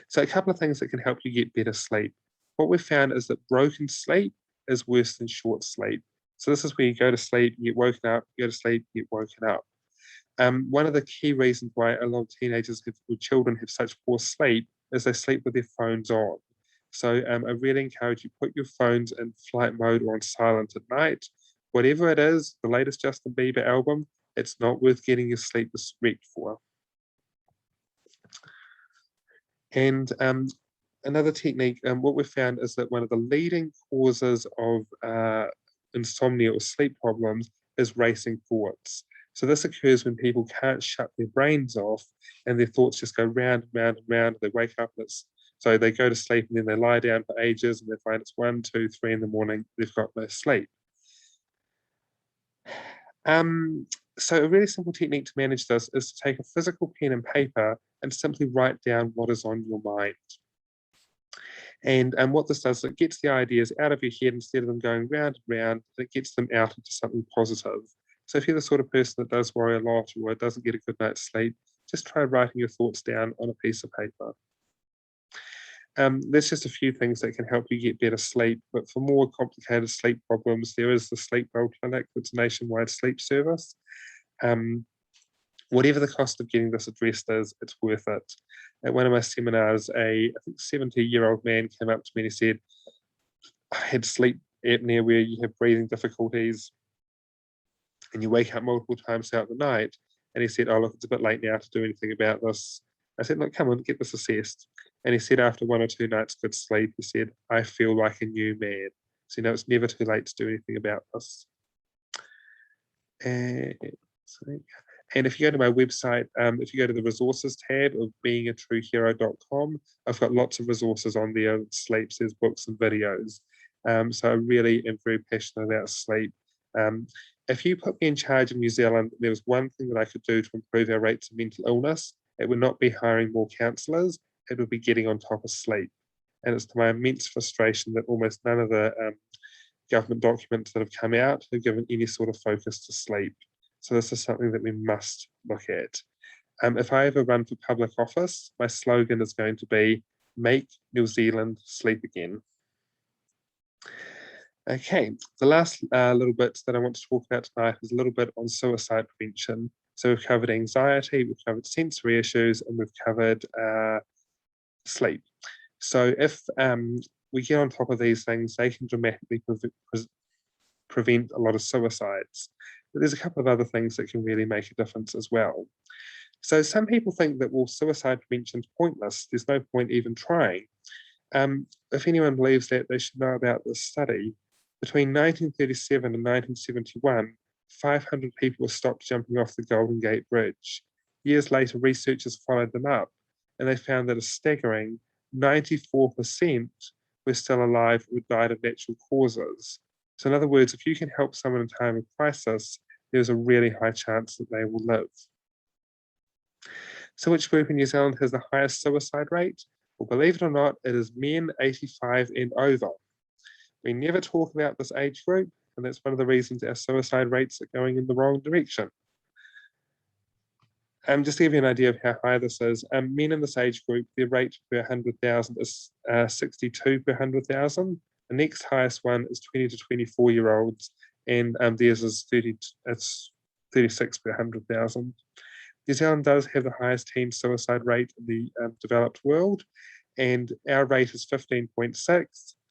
So a couple of things that can help you get better sleep. What we've found is that broken sleep is worse than short sleep. So this is where you go to sleep, you get woken up, you go to sleep, you get woken up. One of the key reasons why a lot of teenagers or children have such poor sleep is they sleep with their phones on. So I really encourage you, put your phones in flight mode or on silent at night. Whatever it is, the latest Justin Bieber album, it's not worth getting your sleep wrecked for. And another technique, what we've found is that one of the leading causes of insomnia or sleep problems is racing thoughts. So this occurs when people can't shut their brains off and their thoughts just go round and round and round. They wake up and so they go to sleep and then they lie down for ages and they find it's 1, 2, 3 in the morning, they've got no sleep. So a really simple technique to manage this is to take a physical pen and paper and simply write down what is on your mind. And what this does, it gets the ideas out of your head instead of them going round and round, it gets them out into something positive. So if you're the sort of person that does worry a lot or doesn't get a good night's sleep, just try writing your thoughts down on a piece of paper. There's just a few things that can help you get better sleep, but for more complicated sleep problems, there is the Sleep Well Clinic, that's a nationwide sleep service. Whatever the cost of getting this addressed is, it's worth it. At one of my seminars, I think 70-year-old man came up to me and he said, I had sleep apnea where you have breathing difficulties and you wake up multiple times throughout the night. And he said, oh, look, it's a bit late now to do anything about this. I said, look, come on, get this assessed. And he said, after 1 or 2 nights good sleep, he said, I feel like a new man. So, it's never too late to do anything about this. And if you go to my website, if you go to the resources tab of beingatruehero.com, I've got lots of resources on there, sleeps, there's books and videos. So I really am very passionate about sleep. If you put me in charge of New Zealand, there was one thing that I could do to improve our rates of mental illness. It would not be hiring more counsellors, it would be getting on top of sleep. And it's to my immense frustration that almost none of the government documents that have come out have given any sort of focus to sleep. So this is something that we must look at. If I ever run for public office, my slogan is going to be, make New Zealand sleep again. Okay, the last little bit that I want to talk about tonight is a little bit on suicide prevention. So we've covered anxiety, we've covered sensory issues, and we've covered sleep. So if we get on top of these things, they can dramatically prevent a lot of suicides. But there's a couple of other things that can really make a difference as well. So some people think that, well, suicide prevention is pointless. There's no point even trying. If anyone believes that, they should know about this study. Between 1937 and 1971, 500 people were stopped jumping off the Golden Gate Bridge. Years later, researchers followed them up, and they found that a staggering 94% were still alive or died of natural causes. So in other words, if you can help someone in time of crisis, there's a really high chance that they will live. So which group in New Zealand has the highest suicide rate? Well, believe it or not, it is men 85 and over. We never talk about this age group, and that's one of the reasons our suicide rates are going in the wrong direction. Just to give you an idea of how high this is, men in this age group, their rate per 100,000 is 62 per 100,000. The next highest one is 20 to 24-year-olds, and theirs is 36 per 100,000. New Zealand does have the highest teen suicide rate in the developed world, and our rate is 15.6.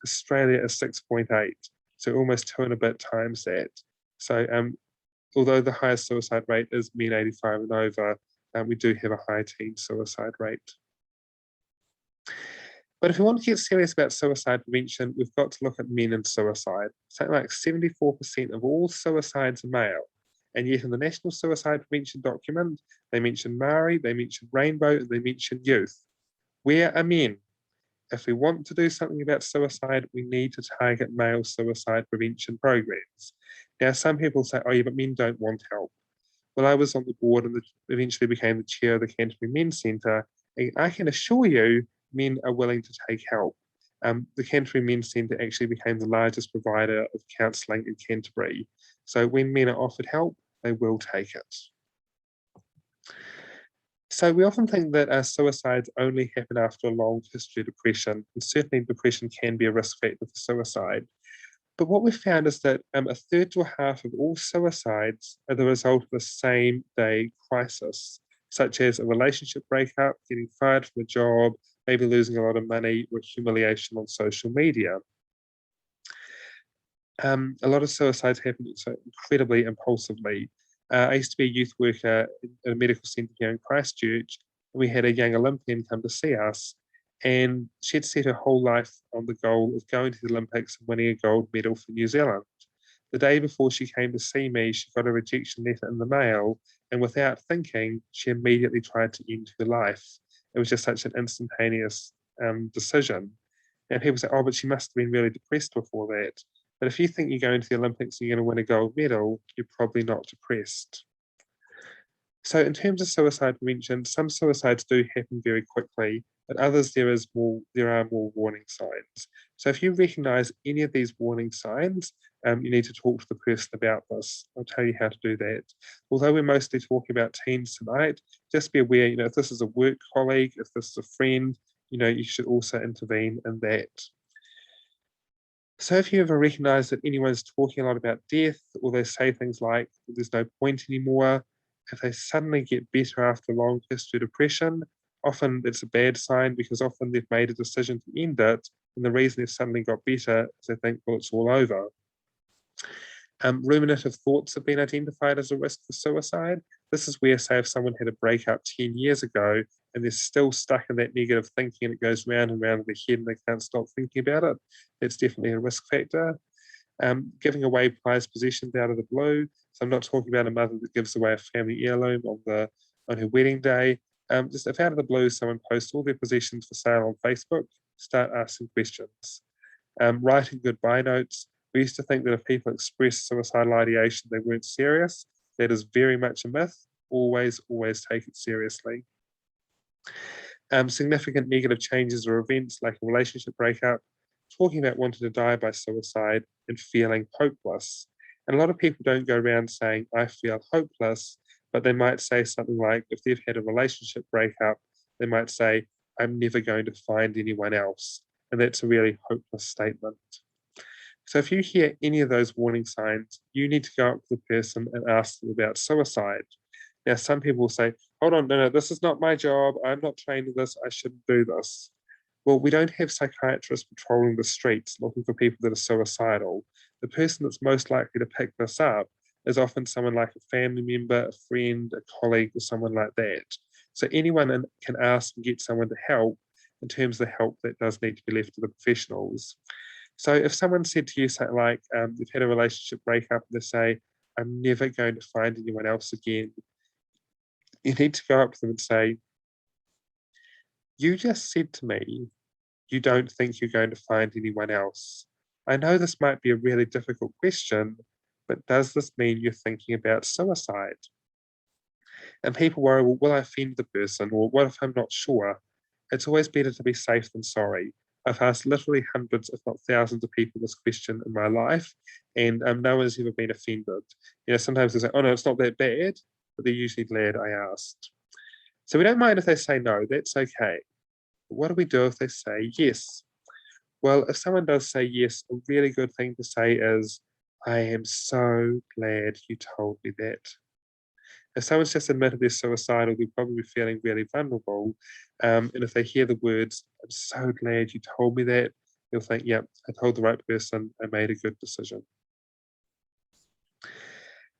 Australia is 6.8, so almost 2 and a bit times that. So although the highest suicide rate is men 85 and over, we do have a high teen suicide rate. But if we want to get serious about suicide prevention, we've got to look at men and suicide. Something like 74% of all suicides are male. And yet in the National Suicide Prevention document, they mention Maori, they mention rainbow, and they mention youth. Where are men? If we want to do something about suicide, we need to target male suicide prevention programs. Now, some people say, oh yeah, but men don't want help. Well, I was on the board and eventually became the chair of the Canterbury Men's Centre. And I can assure you, men are willing to take help. The Canterbury Men's Centre actually became the largest provider of counselling in Canterbury. So when men are offered help, they will take it. So we often think that suicides only happen after a long history of depression, and certainly depression can be a risk factor for suicide. But what we've found is that a third to a half of all suicides are the result of a same-day crisis, such as a relationship breakup, getting fired from a job, maybe losing a lot of money, or humiliation on social media. A lot of suicides happen so incredibly impulsively. I used to be a youth worker in a medical centre here in Christchurch, and we had a young Olympian come to see us, and she had set her whole life on the goal of going to the Olympics and winning a gold medal for New Zealand. The day before she came to see me, she got a rejection letter in the mail, and without thinking, she immediately tried to end her life. It was just such an instantaneous decision. And people say, oh, but she must have been really depressed before that. But if you think you're going to the Olympics and you're going to win a gold medal, you're probably not depressed. So in terms of suicide prevention, some suicides do happen very quickly, but others there are more warning signs. So if you recognise any of these warning signs, you need to talk to the person about this. I'll tell you how to do that. Although we're mostly talking about teens tonight, just be aware, if this is a work colleague, if this is a friend, you should also intervene in that. So if you ever recognise that anyone's talking a lot about death, or they say things like, there's no point anymore, if they suddenly get better after a long history of depression, often it's a bad sign, because often they've made a decision to end it, and the reason they've suddenly got better is they think, well, it's all over. Ruminative thoughts have been identified as a risk for suicide. This is where, say, if someone had a breakup 10 years ago and they're still stuck in that negative thinking and it goes round and round in their head and they can't stop thinking about it, that's definitely a risk factor. Giving away prized possessions out of the blue. So I'm not talking about a mother that gives away a family heirloom on her wedding day. Just if out of the blue someone posts all their possessions for sale on Facebook, start asking questions. Writing goodbye notes. We used to think that if people expressed suicidal ideation, they weren't serious. That is very much a myth. Always, always take it seriously. Significant negative changes or events like a relationship breakup, talking about wanting to die by suicide, and feeling hopeless. And a lot of people don't go around saying, I feel hopeless, but they might say something like, if they've had a relationship breakup, they might say, I'm never going to find anyone else. And that's a really hopeless statement. So if you hear any of those warning signs, you need to go up to the person and ask them about suicide. Now, some people will say, hold on, no, this is not my job. I'm not trained in this. I shouldn't do this. Well, we don't have psychiatrists patrolling the streets looking for people that are suicidal. The person that's most likely to pick this up is often someone like a family member, a friend, a colleague, or someone like that. So anyone can ask and get someone to help in terms of the help that does need to be left to the professionals. So if someone said to you something like, they've had a relationship breakup and they say, I'm never going to find anyone else again, you need to go up to them and say, you just said to me, you don't think you're going to find anyone else. I know this might be a really difficult question, but does this mean you're thinking about suicide? And people worry, well, will I offend the person? Or what if I'm not sure? It's always better to be safe than sorry. I've asked literally hundreds, if not thousands of people this question in my life, and no one's ever been offended. Sometimes they say, oh no, it's not that bad, but they're usually glad I asked. So we don't mind if they say no, that's okay. But what do we do if they say yes? Well, if someone does say yes, a really good thing to say is, I am so glad you told me that. If someone's just admitted they're suicidal, they're probably feeling really vulnerable. And if they hear the words, I'm so glad you told me that, they'll think, yep, I told the right person, I made a good decision.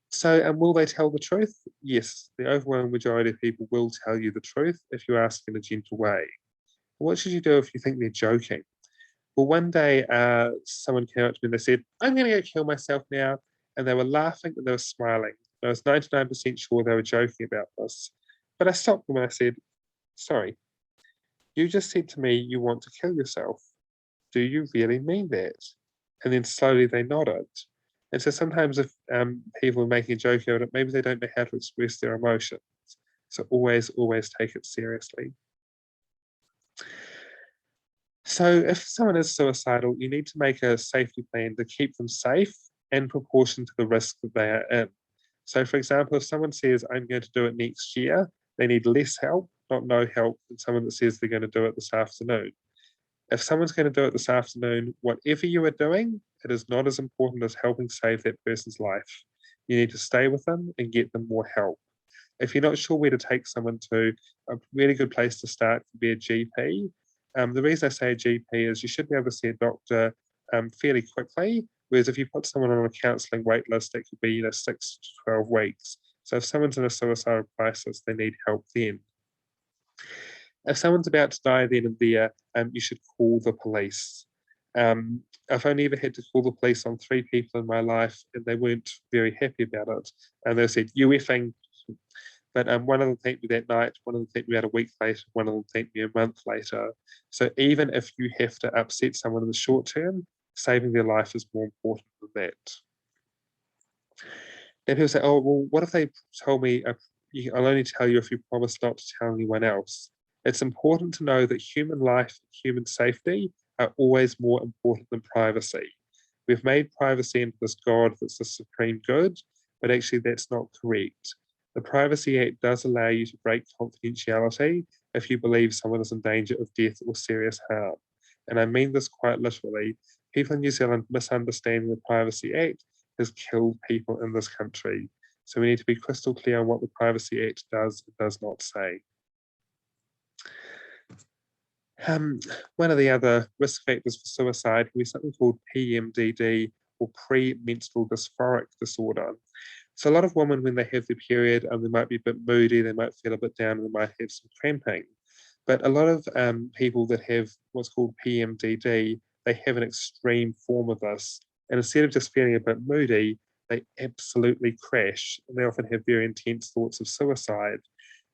So, will they tell the truth? Yes, the overwhelming majority of people will tell you the truth if you ask in a gentle way. What should you do if you think they're joking? Well, one day someone came up to me and they said, I'm going to go kill myself now. And they were laughing and they were smiling. I was 99% sure they were joking about this. But I stopped them and I said, sorry, you just said to me you want to kill yourself. Do you really mean that? And then slowly they nodded. And so sometimes if people are making a joke about it, maybe they don't know how to express their emotions. So always, always take it seriously. So if someone is suicidal, you need to make a safety plan to keep them safe in proportion to the risk that they are in. So for example, if someone says, I'm going to do it next year, they need less help, not no help, than someone that says they're going to do it this afternoon. If someone's going to do it this afternoon, whatever you are doing, it is not as important as helping save that person's life. You need to stay with them and get them more help. If you're not sure where to take someone to, a really good place to start could be a GP. The reason I say a GP is you should be able to see a doctor fairly quickly, whereas if you put someone on a counselling wait list, it could be 6 to 12 weeks. So if someone's in a suicidal crisis, they need help then. If someone's about to die then and there, you should call the police. I've only ever had to call the police on 3 people in my life, and they weren't very happy about it. And they said, you effing. But one of them thanked me that night, one of them thanked me about a week later, one of them thanked me a month later. So even if you have to upset someone in the short term, saving their life is more important than that. And people say, oh, well, what if they told me, I'll only tell you if you promise not to tell anyone else? It's important to know that human life and human safety are always more important than privacy. We've made privacy into this God that's the supreme good, but actually that's not correct. The Privacy Act does allow you to break confidentiality if you believe someone is in danger of death or serious harm. And I mean this quite literally. People in New Zealand misunderstanding the Privacy Act has killed people in this country. So we need to be crystal clear on what the Privacy Act does and does not say. One of the other risk factors for suicide can be something called PMDD, or premenstrual dysphoric disorder. So a lot of women, when they have their period, they might be a bit moody, they might feel a bit down, and they might have some cramping. But a lot of people that have what's called PMDD, they have an extreme form of this. And instead of just feeling a bit moody, they absolutely crash. And they often have very intense thoughts of suicide.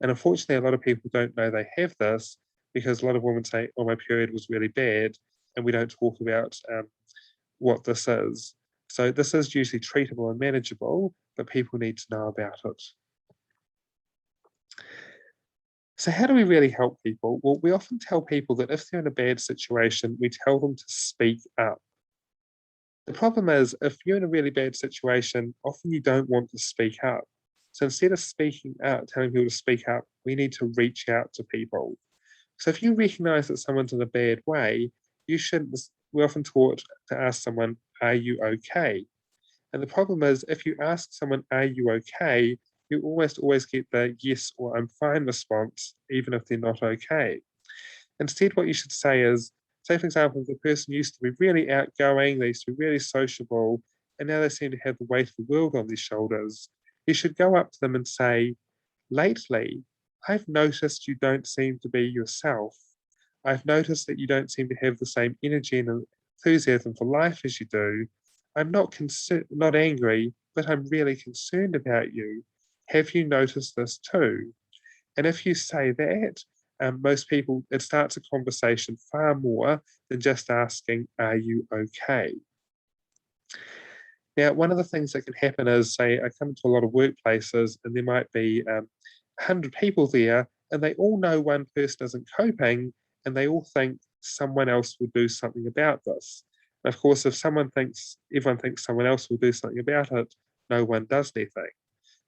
And unfortunately, a lot of people don't know they have this because a lot of women say, oh, my period was really bad. And we don't talk about what this is. So this is usually treatable and manageable, but people need to know about it. So how do we really help people? Well, we often tell people that if they're in a bad situation, we tell them to speak up. The problem is, if you're in a really bad situation, often you don't want to speak up. So instead of speaking out, telling people to speak up, we need to reach out to people. So if you recognize that someone's in a bad way, you shouldn't, we're often taught to ask someone, are you okay? And the problem is, if you ask someone, are you okay? You almost always get the yes or I'm fine response, even if they're not okay. Instead, what you should say is, say, for example, the person used to be really outgoing, they used to be really sociable, and now they seem to have the weight of the world on their shoulders. You should go up to them and say, lately, I've noticed you don't seem to be yourself. I've noticed that you don't seem to have the same energy and enthusiasm for life as you do. I'm not angry, but I'm really concerned about you. Have you noticed this too? And if you say that, most people, it starts a conversation far more than just asking, are you okay? Now, one of the things that can happen is, say, I come into a lot of workplaces and there might be 100 people there and they all know one person isn't coping and they all think someone else will do something about this. And of course, if everyone thinks someone else will do something about it, no one does anything.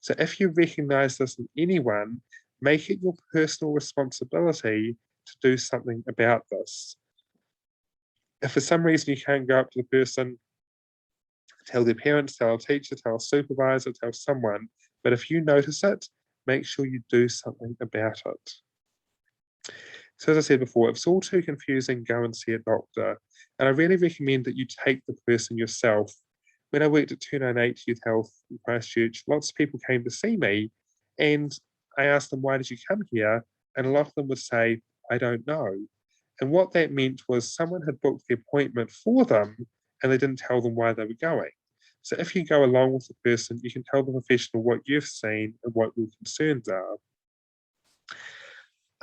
So if you recognize this in anyone, make it your personal responsibility to do something about this. If for some reason you can't go up to the person, tell their parents, tell a teacher, tell a supervisor, tell someone. But if you notice it, make sure you do something about it. So as I said before, if it's all too confusing, go and see a doctor. And I really recommend that you take the person yourself. When I worked at 298 Youth Health in Christchurch, lots of people came to see me, and I asked them, why did you come here? And a lot of them would say, I don't know. And what that meant was someone had booked the appointment for them and they didn't tell them why they were going. So if you go along with the person, you can tell the professional what you've seen and what your concerns are.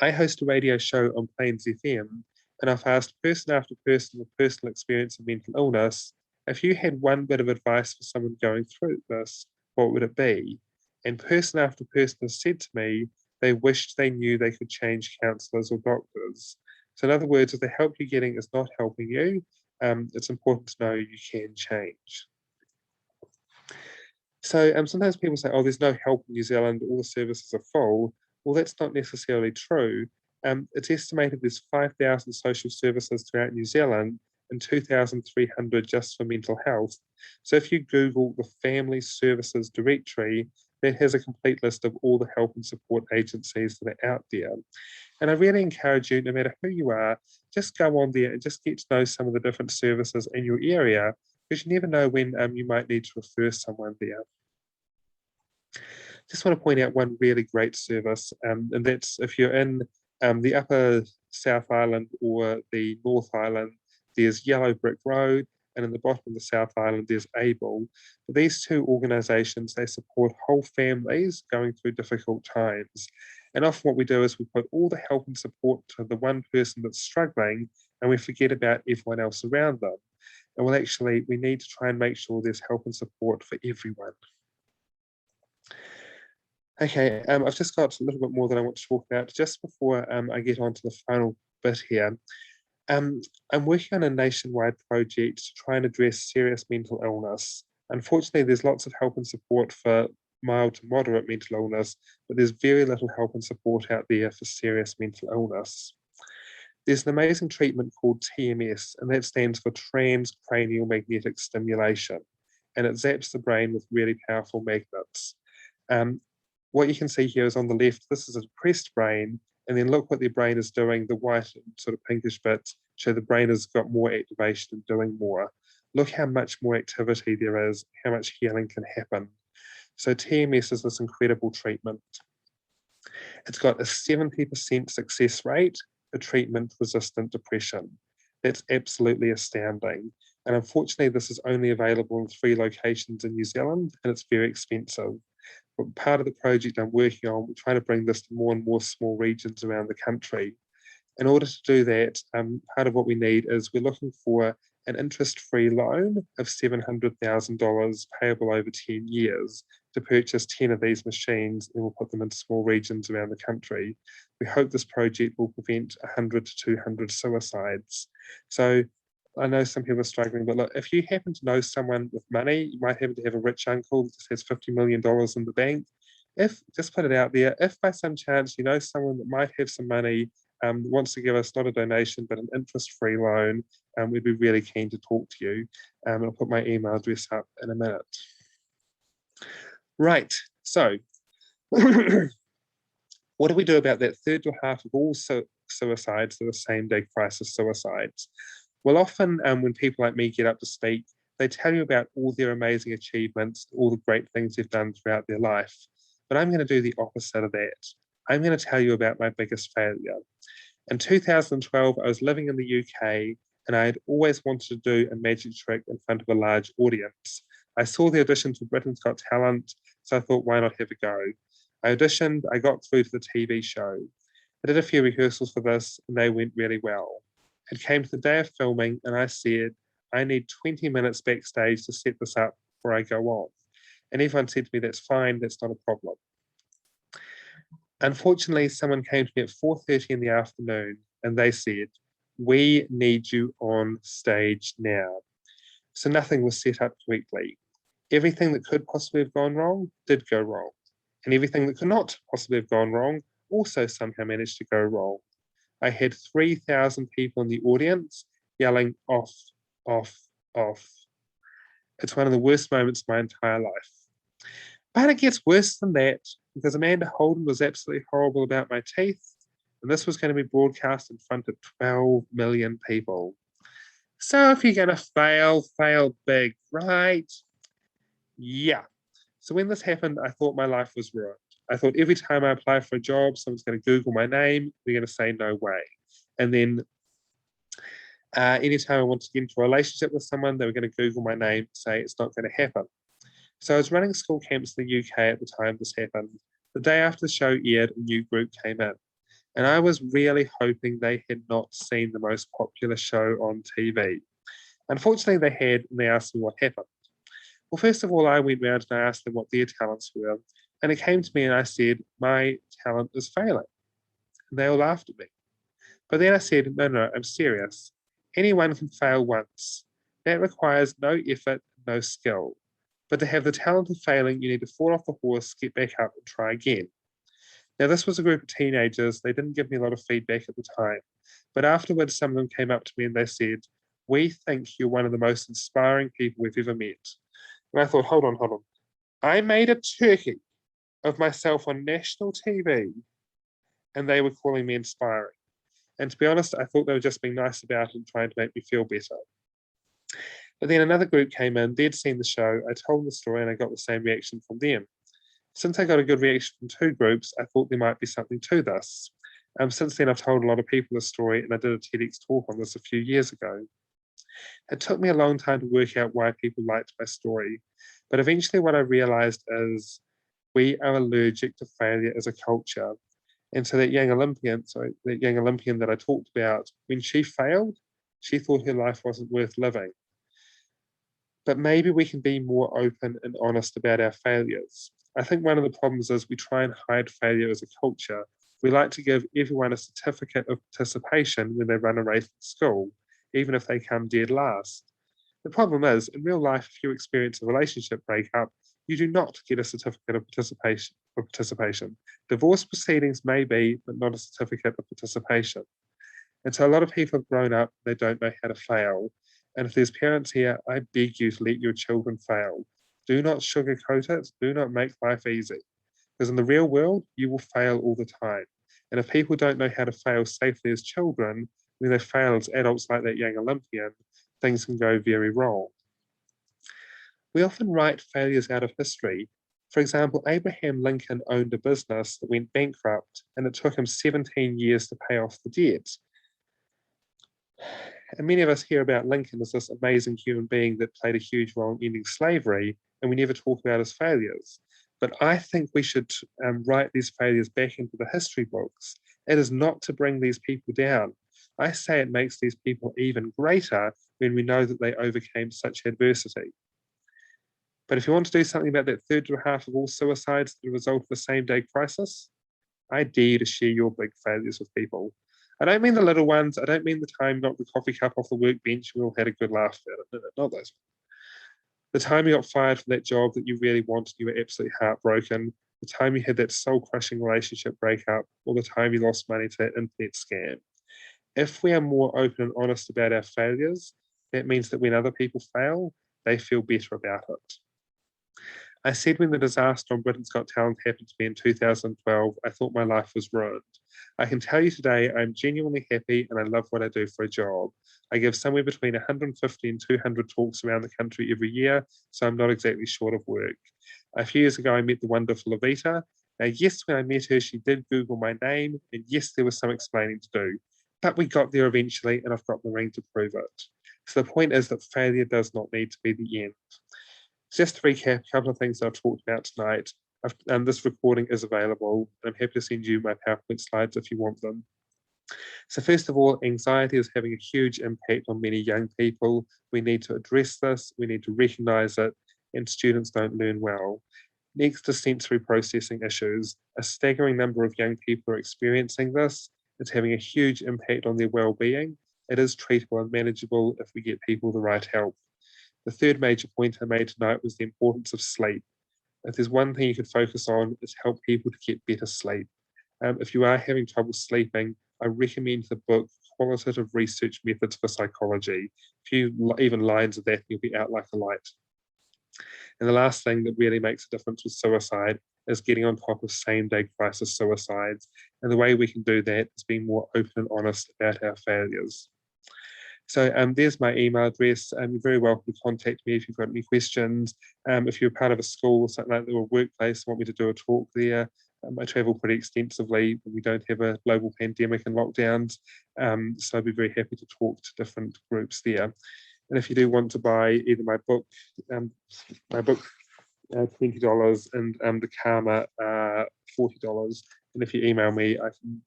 I host a radio show on Plains FM, and I've asked person after person with personal experience of mental illness, if you had one bit of advice for someone going through this, what would it be? And person after person has said to me, they wished they knew they could change counsellors or doctors. So in other words, if the help you're getting is not helping you, it's important to know you can change. So sometimes people say, oh, there's no help in New Zealand, all the services are full. Well, that's not necessarily true. It's estimated there's 5,000 social services throughout New Zealand and 2,300 just for mental health. So if you Google the Family Services Directory, that has a complete list of all the help and support agencies that are out there. And I really encourage you, no matter who you are, just go on there and just get to know some of the different services in your area, because you never know when you might need to refer someone there. Just want to point out one really great service, and that's if you're in the upper South Island or the North Island, there's Yellow Brick Road, and in the bottom of the South Island, there's ABLE. These two organisations, they support whole families going through difficult times. And often what we do is we put all the help and support to the one person that's struggling, and we forget about everyone else around them. And well, actually, we need to try and make sure there's help and support for everyone. Okay, I've just got a little bit more that I want to talk about just before I get on to the final bit here. I'm working on a nationwide project to try and address serious mental illness. Unfortunately, there's lots of help and support for mild to moderate mental illness, but there's very little help and support out there for serious mental illness. There's an amazing treatment called TMS, and that stands for transcranial magnetic stimulation, and it zaps the brain with really powerful magnets. What you can see here is on the left, this is a depressed brain, and then look what their brain is doing. The white and sort of pinkish bits show the brain has got more activation and doing more. Look how much more activity there is, how much healing can happen. So TMS is this incredible treatment. It's got a 70% success rate for treatment-resistant depression. That's absolutely astounding. And unfortunately, this is only available in 3 locations in New Zealand, and it's very expensive. But part of the project I'm working on, we're trying to bring this to more and more small regions around the country. In order to do that, part of what we need is we're looking for an interest-free loan of $700,000 payable over 10 years to purchase 10 of these machines, and we'll put them in small regions around the country. We hope this project will prevent 100 to 200 suicides. So I know some people are struggling, but look, if you happen to know someone with money, you might happen to have a rich uncle that just has $50 million in the bank. Just put it out there, if by some chance you know someone that might have some money, wants to give us not a donation, but an interest-free loan, we'd be really keen to talk to you. I'll put my email address up in a minute. Right, so what do we do about that third to half of all suicides that are same-day crisis suicides? Well, often when people like me get up to speak, they tell you about all their amazing achievements, all the great things they've done throughout their life. But I'm going to do the opposite of that. I'm going to tell you about my biggest failure. In 2012, I was living in the UK, and I had always wanted to do a magic trick in front of a large audience. I saw the audition for Britain's Got Talent, so I thought, why not have a go? I auditioned, I got through to the TV show. I did a few rehearsals for this, and they went really well. It came to the day of filming, and I said, I need 20 minutes backstage to set this up before I go on. And everyone said to me, that's fine, that's not a problem. Unfortunately, someone came to me at 4:30 in the afternoon, and they said, we need you on stage now. So nothing was set up correctly. Everything that could possibly have gone wrong did go wrong. And everything that could not possibly have gone wrong also somehow managed to go wrong. I had 3,000 people in the audience, yelling off, off, off. It's one of the worst moments of my entire life. But it gets worse than that, because Amanda Holden was absolutely horrible about my teeth, and this was going to be broadcast in front of 12 million people. So if you're going to fail, fail big, right? Yeah. So when this happened, I thought my life was ruined. I thought every time I apply for a job, someone's going to Google my name, they're going to say no way. And then anytime I wanted to get into a relationship with someone, they were going to Google my name, say it's not going to happen. So I was running school camps in the UK at the time this happened. The day after the show aired, a new group came in. And I was really hoping they had not seen the most popular show on TV. Unfortunately, they had, and they asked me what happened. Well, first of all, I went round and I asked them what their talents were. And it came to me and I said, my talent is failing. And they all laughed at me. But then I said, no, I'm serious. Anyone can fail once. That requires no effort, no skill. But to have the talent of failing, you need to fall off the horse, get back up and try again. Now, this was a group of teenagers. They didn't give me a lot of feedback at the time. But afterwards, some of them came up to me and they said, we think you're one of the most inspiring people we've ever met. And I thought, hold on. I made a turkey of myself on national TV and they were calling me inspiring. And to be honest, I thought they were just being nice about it and trying to make me feel better. But then another group came in, they'd seen the show, I told them the story and I got the same reaction from them. Since I got a good reaction from two groups, I thought there might be something to this. Since then, I've told a lot of people the story and I did a Tedx talk on this a few years ago. It took me a long time to work out why people liked my story, but eventually what I realized is we are allergic to failure as a culture. And so that young Olympian that I talked about, when she failed, she thought her life wasn't worth living. But maybe we can be more open and honest about our failures. I think one of the problems is we try and hide failure as a culture. We like to give everyone a certificate of participation when they run a race at school, even if they come dead last. The problem is, in real life, if you experience a relationship breakup, you do not get a certificate of participation. Divorce proceedings may be, but not a certificate of participation. And so a lot of people have grown up, they don't know how to fail. And if there's parents here, I beg you to let your children fail. Do not sugarcoat it, do not make life easy. Because in the real world, you will fail all the time. And if people don't know how to fail safely as children, when they fail as adults like that young Olympian, things can go very wrong. We often write failures out of history. For example, Abraham Lincoln owned a business that went bankrupt and it took him 17 years to pay off the debt. And many of us hear about Lincoln as this amazing human being that played a huge role in ending slavery, and we never talk about his failures. But I think we should write these failures back into the history books. It is not to bring these people down. I say it makes these people even greater when we know that they overcame such adversity. But if you want to do something about that third to half of all suicides as a result of the same-day crisis, I dare you to share your big failures with people. I don't mean the little ones. I don't mean the time you knocked the coffee cup off the workbench and we all had a good laugh about it. No, not those. The time you got fired from that job that you really wanted, you were absolutely heartbroken. The time you had that soul-crushing relationship breakup, or the time you lost money to that internet scam. If we are more open and honest about our failures, that means that when other people fail, they feel better about it. I said when the disaster on Britain's Got Talent happened to me in 2012, I thought my life was ruined. I can tell you today I'm genuinely happy and I love what I do for a job. I give somewhere between 150 and 200 talks around the country every year, so I'm not exactly short of work. A few years ago, I met the wonderful Evita. Now, yes, when I met her, she did Google my name, and yes, there was some explaining to do, but we got there eventually, and I've got the ring to prove it. So the point is that failure does not need to be the end. Just to recap a couple of things I've talked about tonight. This recording is available. I'm happy to send you my PowerPoint slides if you want them. So first of all, anxiety is having a huge impact on many young people. We need to address this, we need to recognise it, and students don't learn well. Next is sensory processing issues. A staggering number of young people are experiencing this. It's having a huge impact on their well-being. It is treatable and manageable if we get people the right help. The third major point I made tonight was the importance of sleep. If there's one thing you could focus on, is help people to get better sleep. If you are having trouble sleeping, I recommend the book Qualitative Research Methods for Psychology. A few even lines of that, you'll be out like a light. And the last thing that really makes a difference with suicide is getting on top of same-day crisis suicides. And the way we can do that is being more open and honest about our failures. So there's my email address. You're very welcome to contact me if you've got any questions. If you're part of a school or something like that, or a workplace, want me to do a talk there. I travel pretty extensively when we don't have a global pandemic and lockdowns. So I'd be very happy to talk to different groups there. And if you do want to buy either my book, $20, and the Karma, $40. And if you email me, I can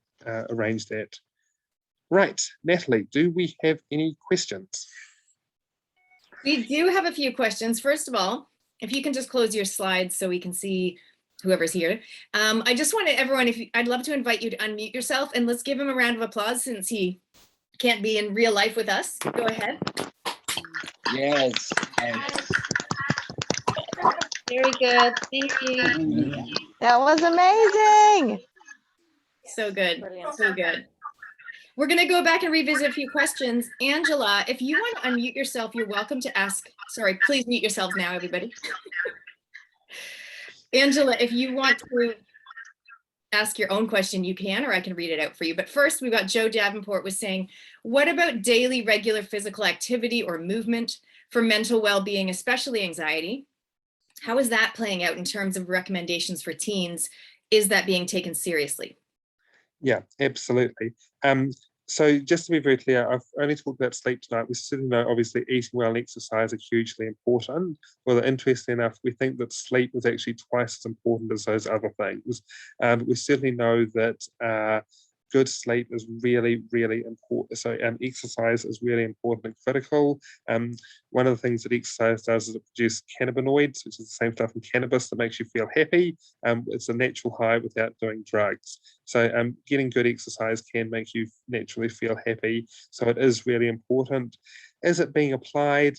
arrange that. Right, Natalie, do we have any questions? We do have a few questions. First of all, if you can just close your slides so we can see whoever's here. I just wanted everyone, I'd love to invite you to unmute yourself, and let's give him a round of applause since he can't be in real life with us. Go ahead. Yes. Very good. Thank you. That was amazing. So good. Brilliant. So good. We're going to go back and revisit a few questions. Angela, if you want to unmute yourself, you're welcome to ask. Sorry, please mute yourselves now, everybody. Angela, if you want to ask your own question, you can, or I can read it out for you. But first, we've got Joe Davenport was saying, what about daily regular physical activity or movement for mental well-being, especially anxiety? How is that playing out in terms of recommendations for teens? Is that being taken seriously? Yeah, absolutely. So just to be very clear, I've only talked about sleep tonight. We certainly know, obviously, eating well and exercise are hugely important. Well, interestingly enough, we think that sleep is actually twice as important as those other things. We certainly know that good sleep is really, really important. So exercise is really important and critical. One of the things that exercise does is it produces cannabinoids, which is the same stuff in cannabis that makes you feel happy. It's a natural high without doing drugs. So getting good exercise can make you naturally feel happy. So it is really important. Is it being applied?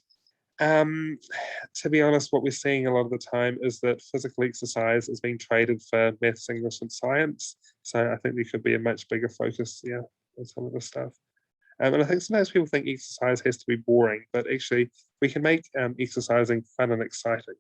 To be honest, what we're seeing a lot of the time is that physical exercise is being traded for maths, English, and science. So I think there could be a much bigger focus, on some of this stuff. And I think sometimes people think exercise has to be boring, but actually we can make exercising fun and exciting.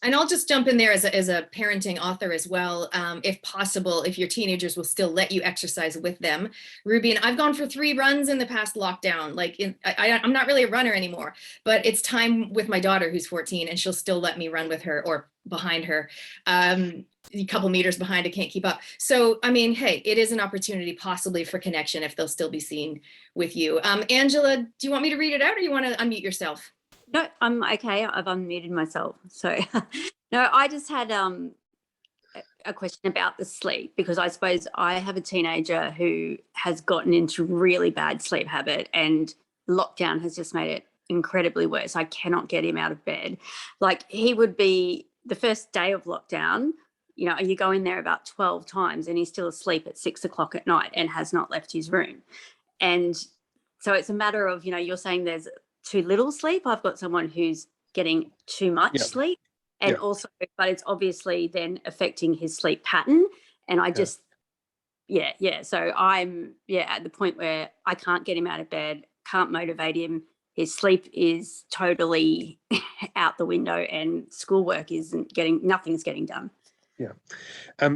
And I'll just jump in there as a parenting author as well. If possible, if your teenagers will still let you exercise with them. Ruby and I've gone for 3 runs in the past lockdown. I'm not really a runner anymore, but it's time with my daughter who's 14, and she'll still let me run with her or behind her. A couple meters behind, I can't keep up. So, I mean, hey, it is an opportunity possibly for connection if they'll still be seen with you. Angela, do you want me to read it out, or you want to unmute yourself? No, I'm okay. I've unmuted myself. So no, I just had a question about the sleep, because I suppose I have a teenager who has gotten into really bad sleep habit, and lockdown has just made it incredibly worse. I cannot get him out of bed. Like, he would be the first day of lockdown, you go in there about 12 times and he's still asleep at 6 o'clock at night and has not left his room. And so it's a matter of, you're saying there's too little sleep. I've got someone who's getting too much sleep, and also, but it's obviously then affecting his sleep pattern. And I just, so I'm, at the point where I can't get him out of bed, can't motivate him. His sleep is totally out the window, and schoolwork nothing's getting done. Yeah.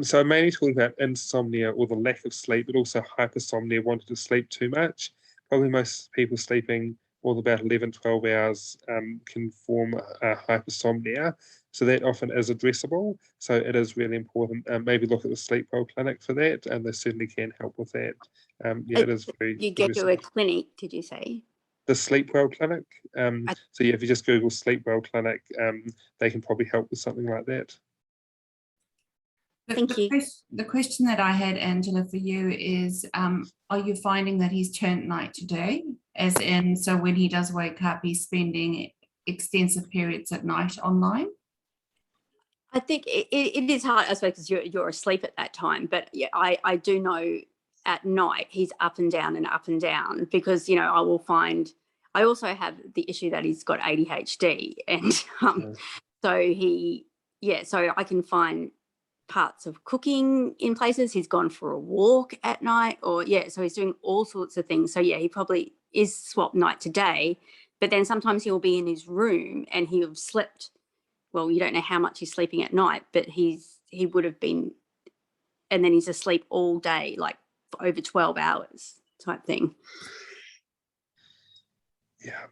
So I'm mainly talking about insomnia or the lack of sleep, but also hypersomnia, wanting to sleep too much. Probably most people sleeping more than about 11, 12 hours can form hypersomnia. So that often is addressable. So it is really important. Maybe look at the Sleep Well Clinic for that, and they certainly can help with that. It is very You get to a clinic, did you say? The Sleep Well Clinic. So if you just Google Sleep Well Clinic, they can probably help with something like that. Thank you. The question that I had, Angela, for you is, are you finding that he's turned night to day? As in, so when he does wake up, he's spending extensive periods at night online? I think it is hard, I suppose, because you're asleep at that time. But yeah, I do know at night he's up and down, because, I will find, I also have the issue that he's got ADHD. And so so I can find parts of cooking in places. He's gone for a walk at night, or so he's doing all sorts of things. So yeah, he probably is swap night to day, but then sometimes he'll be in his room and he'll have slept. Well, you don't know how much he's sleeping at night, but he would have been, and then he's asleep all day, like for over 12 hours type thing. Yeah.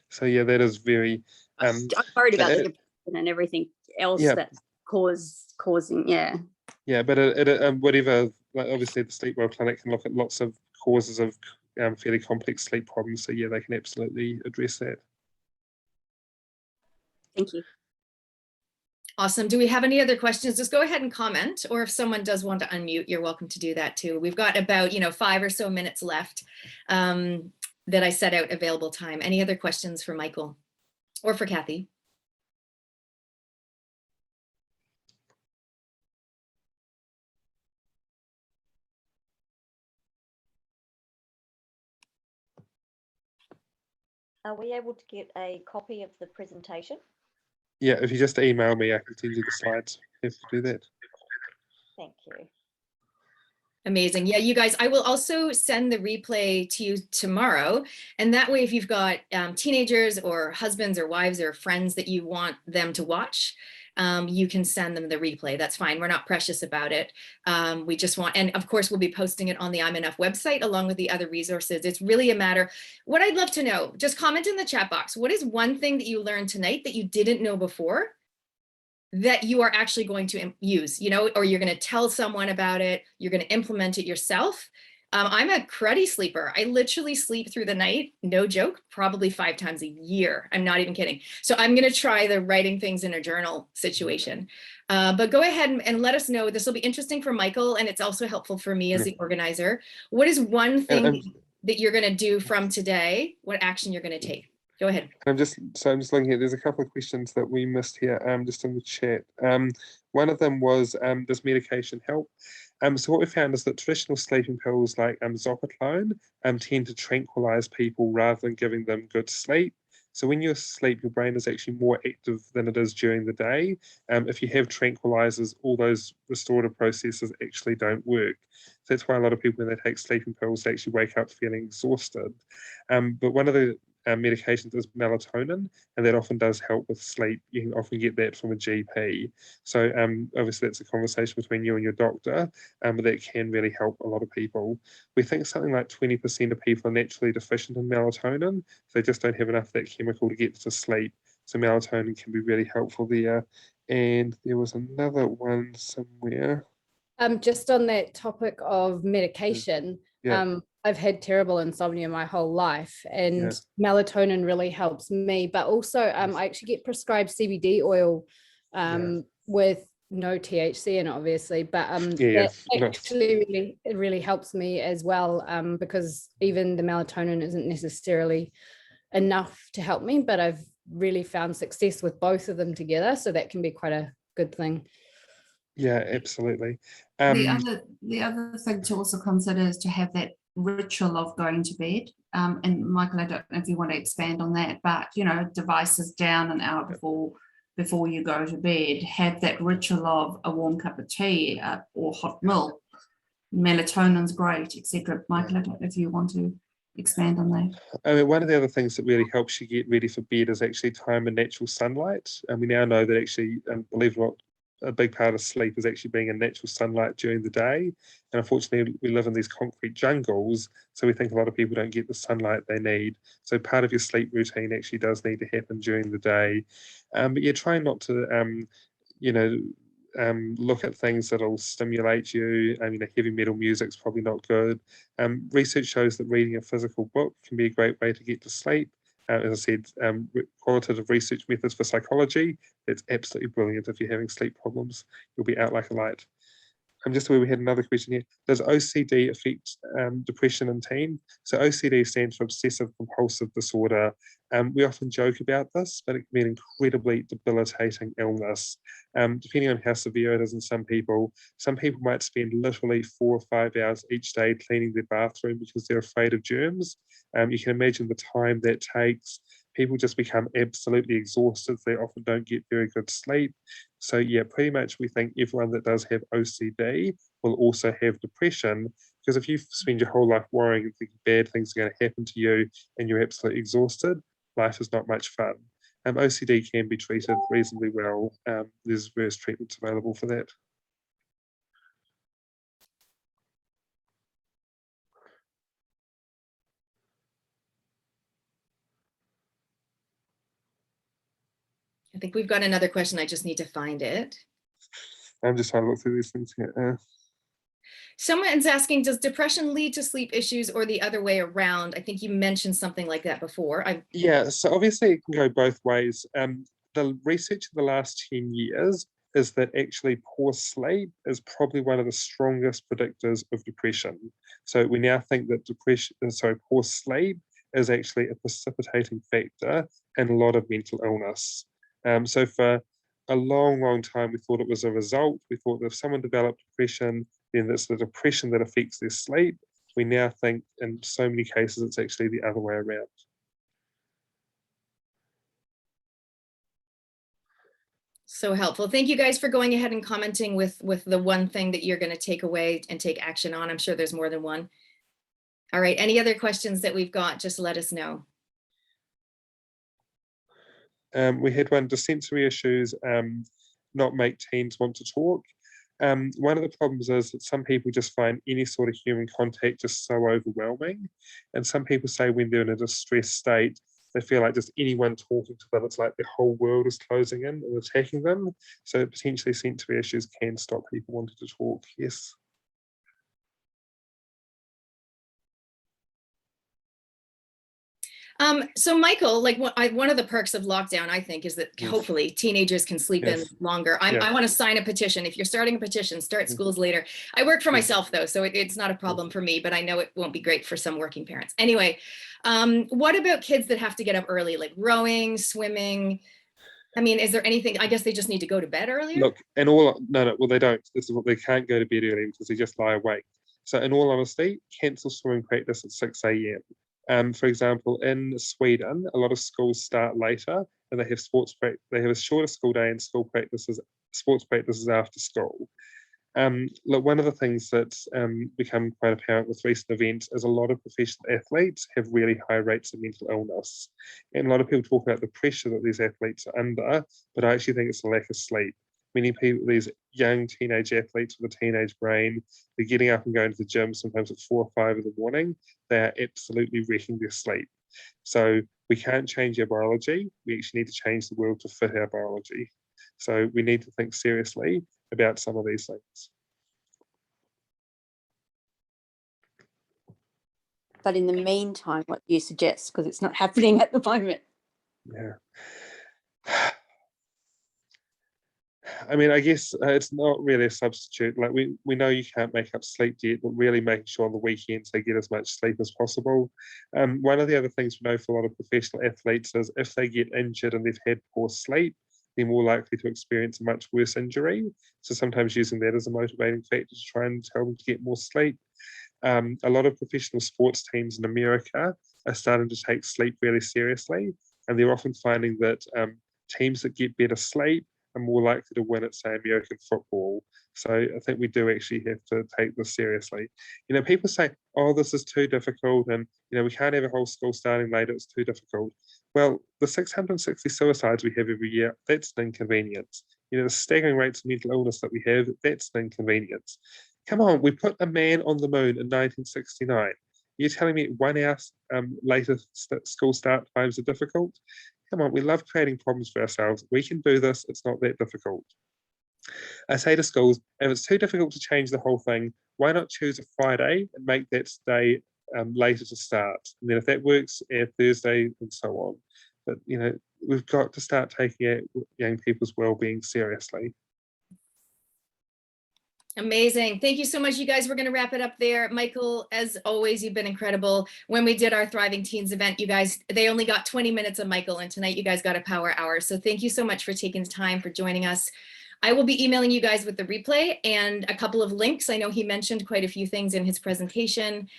So yeah, that is very. I'm worried about the depression and everything else that's causing. Yeah. Yeah, but whatever. Like obviously, the Sleep Well Clinic can look at lots of causes of fairly complex sleep problems. So yeah, they can absolutely address that. Thank you. Awesome. Do we have any other questions? Just go ahead and comment, or if someone does want to unmute, you're welcome to do that too. We've got about 5 or so minutes left that I set out available time. Any other questions for Michael or for Kathy? Are we able to get a copy of the presentation? Yeah, if you just email me, I can send you the slides. If you do that. Thank you. Amazing. Yeah, you guys, I will also send the replay to you tomorrow. And that way, if you've got teenagers or husbands or wives or friends that you want them to watch, you can send them the replay. That's fine. We're not precious about it. We just want, and of course, we'll be posting it on the I'm Enough website along with the other resources. It's really a matter. What I'd love to know, just comment in the chat box. What is one thing that you learned tonight that you didn't know before that you are actually going to use, or you're going to tell someone about it, you're going to implement it yourself? I'm a cruddy sleeper. I literally sleep through the night, no joke, probably 5 times a year. I'm not even kidding. So I'm going to try the writing things in a journal situation. But go ahead and let us know. This will be interesting for Michael, and it's also helpful for me as the organizer. What is one thing that you're going to do from today? What action you're going to take? Go ahead. I'm just looking at, there's a couple of questions that we missed here, just in the chat. One of them was, does medication help? So what we found is that traditional sleeping pills like Zopiclone tend to tranquilize people rather than giving them good sleep. So when you're asleep, your brain is actually more active than it is during the day. If you have tranquilizers, all those restorative processes actually don't work. So that's why a lot of people, when they take sleeping pills, they actually wake up feeling exhausted. But one of the medications is melatonin, and that often does help with sleep. You can often get that from a GP. So obviously that's a conversation between you and your doctor, but that can really help a lot of people. We think something like 20% of people are naturally deficient in melatonin. So they just don't have enough of that chemical to get to sleep. So melatonin can be really helpful there. And there was another one somewhere. Just on that topic of medication, I've had terrible insomnia my whole life, and melatonin really helps me. But also, I actually get prescribed CBD oil with no THC in it, obviously. But that actually really helps me as well, because even the melatonin isn't necessarily enough to help me. But I've really found success with both of them together, so that can be quite a good thing. Yeah, absolutely. The other thing to also consider is to have that ritual of going to bed. And Michael, I don't know if you want to expand on that, but devices down an hour before you go to bed. Have that ritual of a warm cup of tea or hot milk. Melatonin's great, etc. Michael, I don't know if you want to expand on that. I mean, one of the other things that really helps you get ready for bed is actually time in natural sunlight. And we now know that actually, believe it or not, a big part of sleep is actually being in natural sunlight during the day. And unfortunately, we live in these concrete jungles, so we think a lot of people don't get the sunlight they need. So part of your sleep routine actually does need to happen during the day. But yeah, try not to, look at things that'll stimulate you. Heavy metal music's probably not good. Research shows that reading a physical book can be a great way to get to sleep. As I said, qualitative research methods for psychology, that's absolutely brilliant. If you're having sleep problems, you'll be out like a light. Just where we had another question here. Does OCD affect depression in teens? So OCD stands for obsessive compulsive disorder. We often joke about this, but it can be an incredibly debilitating illness. Depending on how severe it is in some people might spend literally 4 or 5 hours each day cleaning their bathroom because they're afraid of germs. You can imagine the time that takes. People just become absolutely exhausted. They often don't get very good sleep. So yeah, pretty much we think everyone that does have OCD will also have depression, because if you spend your whole life worrying and thinking bad things are going to happen to you and you're absolutely exhausted, life is not much fun. OCD can be treated reasonably well. There's various treatments available for that. I think we've got another question. I just need to find it. I'm just trying to look through these things here. Someone's asking, does depression lead to sleep issues or the other way around? I think you mentioned something like that before. Yeah, so obviously it can go both ways. The research in the last 10 years is that actually poor sleep is probably one of the strongest predictors of depression. So we now think that poor sleep is actually a precipitating factor in a lot of mental illness. So for a long, long time, we thought it was a result. We thought that if someone developed depression, then it's the depression that affects their sleep. We now think in so many cases, it's actually the other way around. So helpful. Thank you guys for going ahead and commenting with the one thing that you're going to take away and take action on. I'm sure there's more than one. All right. Any other questions that we've got, just let us know. We had one, do sensory issues not make teens want to talk? One of the problems is that some people just find any sort of human contact just so overwhelming. And some people say when they're in a distressed state, they feel like just anyone talking to them, it's like the whole world is closing in and attacking them. So potentially sensory issues can stop people wanting to talk, yes. So Michael, like one of the perks of lockdown, I think, is that hopefully teenagers can sleep in longer. I want to sign a petition. If you're starting a petition, start schools later. I work for myself though, so it's not a problem for me, but I know it won't be great for some working parents. Anyway, what about kids that have to get up early, like rowing, swimming? I mean, is there anything, I guess they just need to go to bed earlier? Look, well, they don't. This is what they can't go to bed early because they just lie awake. So in all honesty, cancel swimming practice at 6 a.m. For example, in Sweden, a lot of schools start later and they have they have a shorter school day and sports practices after school. Look, one of the things that's become quite apparent with recent events is a lot of professional athletes have really high rates of mental illness. And a lot of people talk about the pressure that these athletes are under, but I actually think it's a lack of sleep. Many people, these young teenage athletes with a teenage brain, they're getting up and going to the gym sometimes at 4 or 5 in the morning. They are absolutely wrecking their sleep. So we can't change our biology. We actually need to change the world to fit our biology. So we need to think seriously about some of these things. But in the meantime, what do you suggest? Because it's not happening at the moment. Yeah. I mean, I guess it's not really a substitute. Like we know you can't make up sleep debt, but really making sure on the weekends they get as much sleep as possible. One of the other things we know for a lot of professional athletes is if they get injured and they've had poor sleep, they're more likely to experience a much worse injury. So sometimes using that as a motivating factor to try and tell them to get more sleep. A lot of professional sports teams in America are starting to take sleep really seriously, and they're often finding that teams that get better sleep are more likely to win at, say, American football. So I think we do actually have to take this seriously. You know, people say, oh, this is too difficult and, you know, we can't have a whole school starting later, it's too difficult. Well, the 660 suicides we have every year, that's an inconvenience. You know, the staggering rates of mental illness that we have, that's an inconvenience. Come on, we put a man on the moon in 1969. You're telling me 1 hour later school start times are difficult? Come on, we love creating problems for ourselves. We can do this. It's not that difficult. I say to schools, if it's too difficult to change the whole thing, why not choose a Friday and make that day later to start? And then if that works, Thursday and so on. But, you know, we've got to start taking young people's well-being seriously. Amazing. Thank you so much, you guys. We're going to wrap it up there. Michael, as always, you've been incredible. When we did our Thriving Teens event, you guys, they only got 20 minutes of Michael, and tonight you guys got a power hour. So thank you so much for taking the time for joining us. I will be emailing you guys with the replay and a couple of links. I know he mentioned quite a few things in his presentation.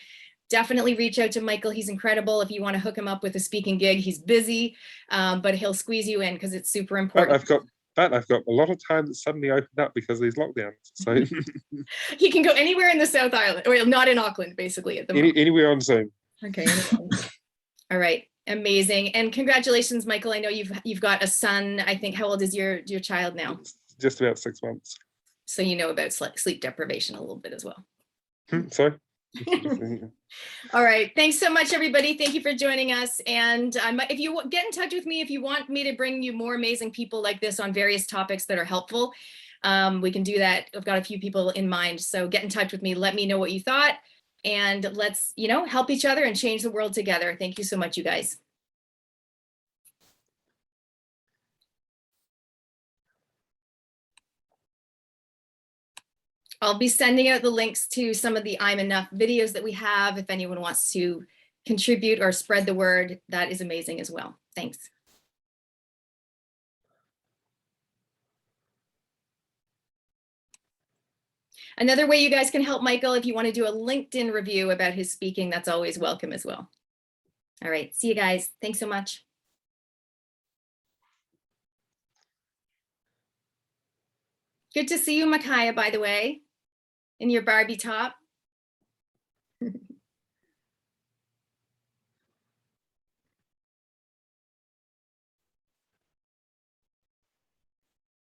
definitely reach out to Michael. He's incredible. If you want to hook him up with a speaking gig, he's busy, but he'll squeeze you in because it's super important. I've got a lot of time that suddenly opened up because of these lockdowns. So he can go anywhere in the South Island, or not in Auckland, basically at the moment. Anywhere on Zoom. Okay. All right. Amazing. And congratulations, Michael. I know you've got a son. I think, how old is your child now? Just about 6 months. So you know about sleep deprivation a little bit as well. Sorry. All right. Thanks so much, everybody. Thank you for joining us. And if you get in touch with me, if you want me to bring you more amazing people like this on various topics that are helpful, we can do that. I've got a few people in mind. So get in touch with me. Let me know what you thought. And let's, help each other and change the world together. Thank you so much, you guys. I'll be sending out the links to some of the I'm Enough videos that we have. If anyone wants to contribute or spread the word, that is amazing as well. Thanks. Another way you guys can help Michael, if you want to do a LinkedIn review about his speaking, that's always welcome as well. All right, see you guys. Thanks so much. Good to see you, Micaiah, by the way, in your Barbie top.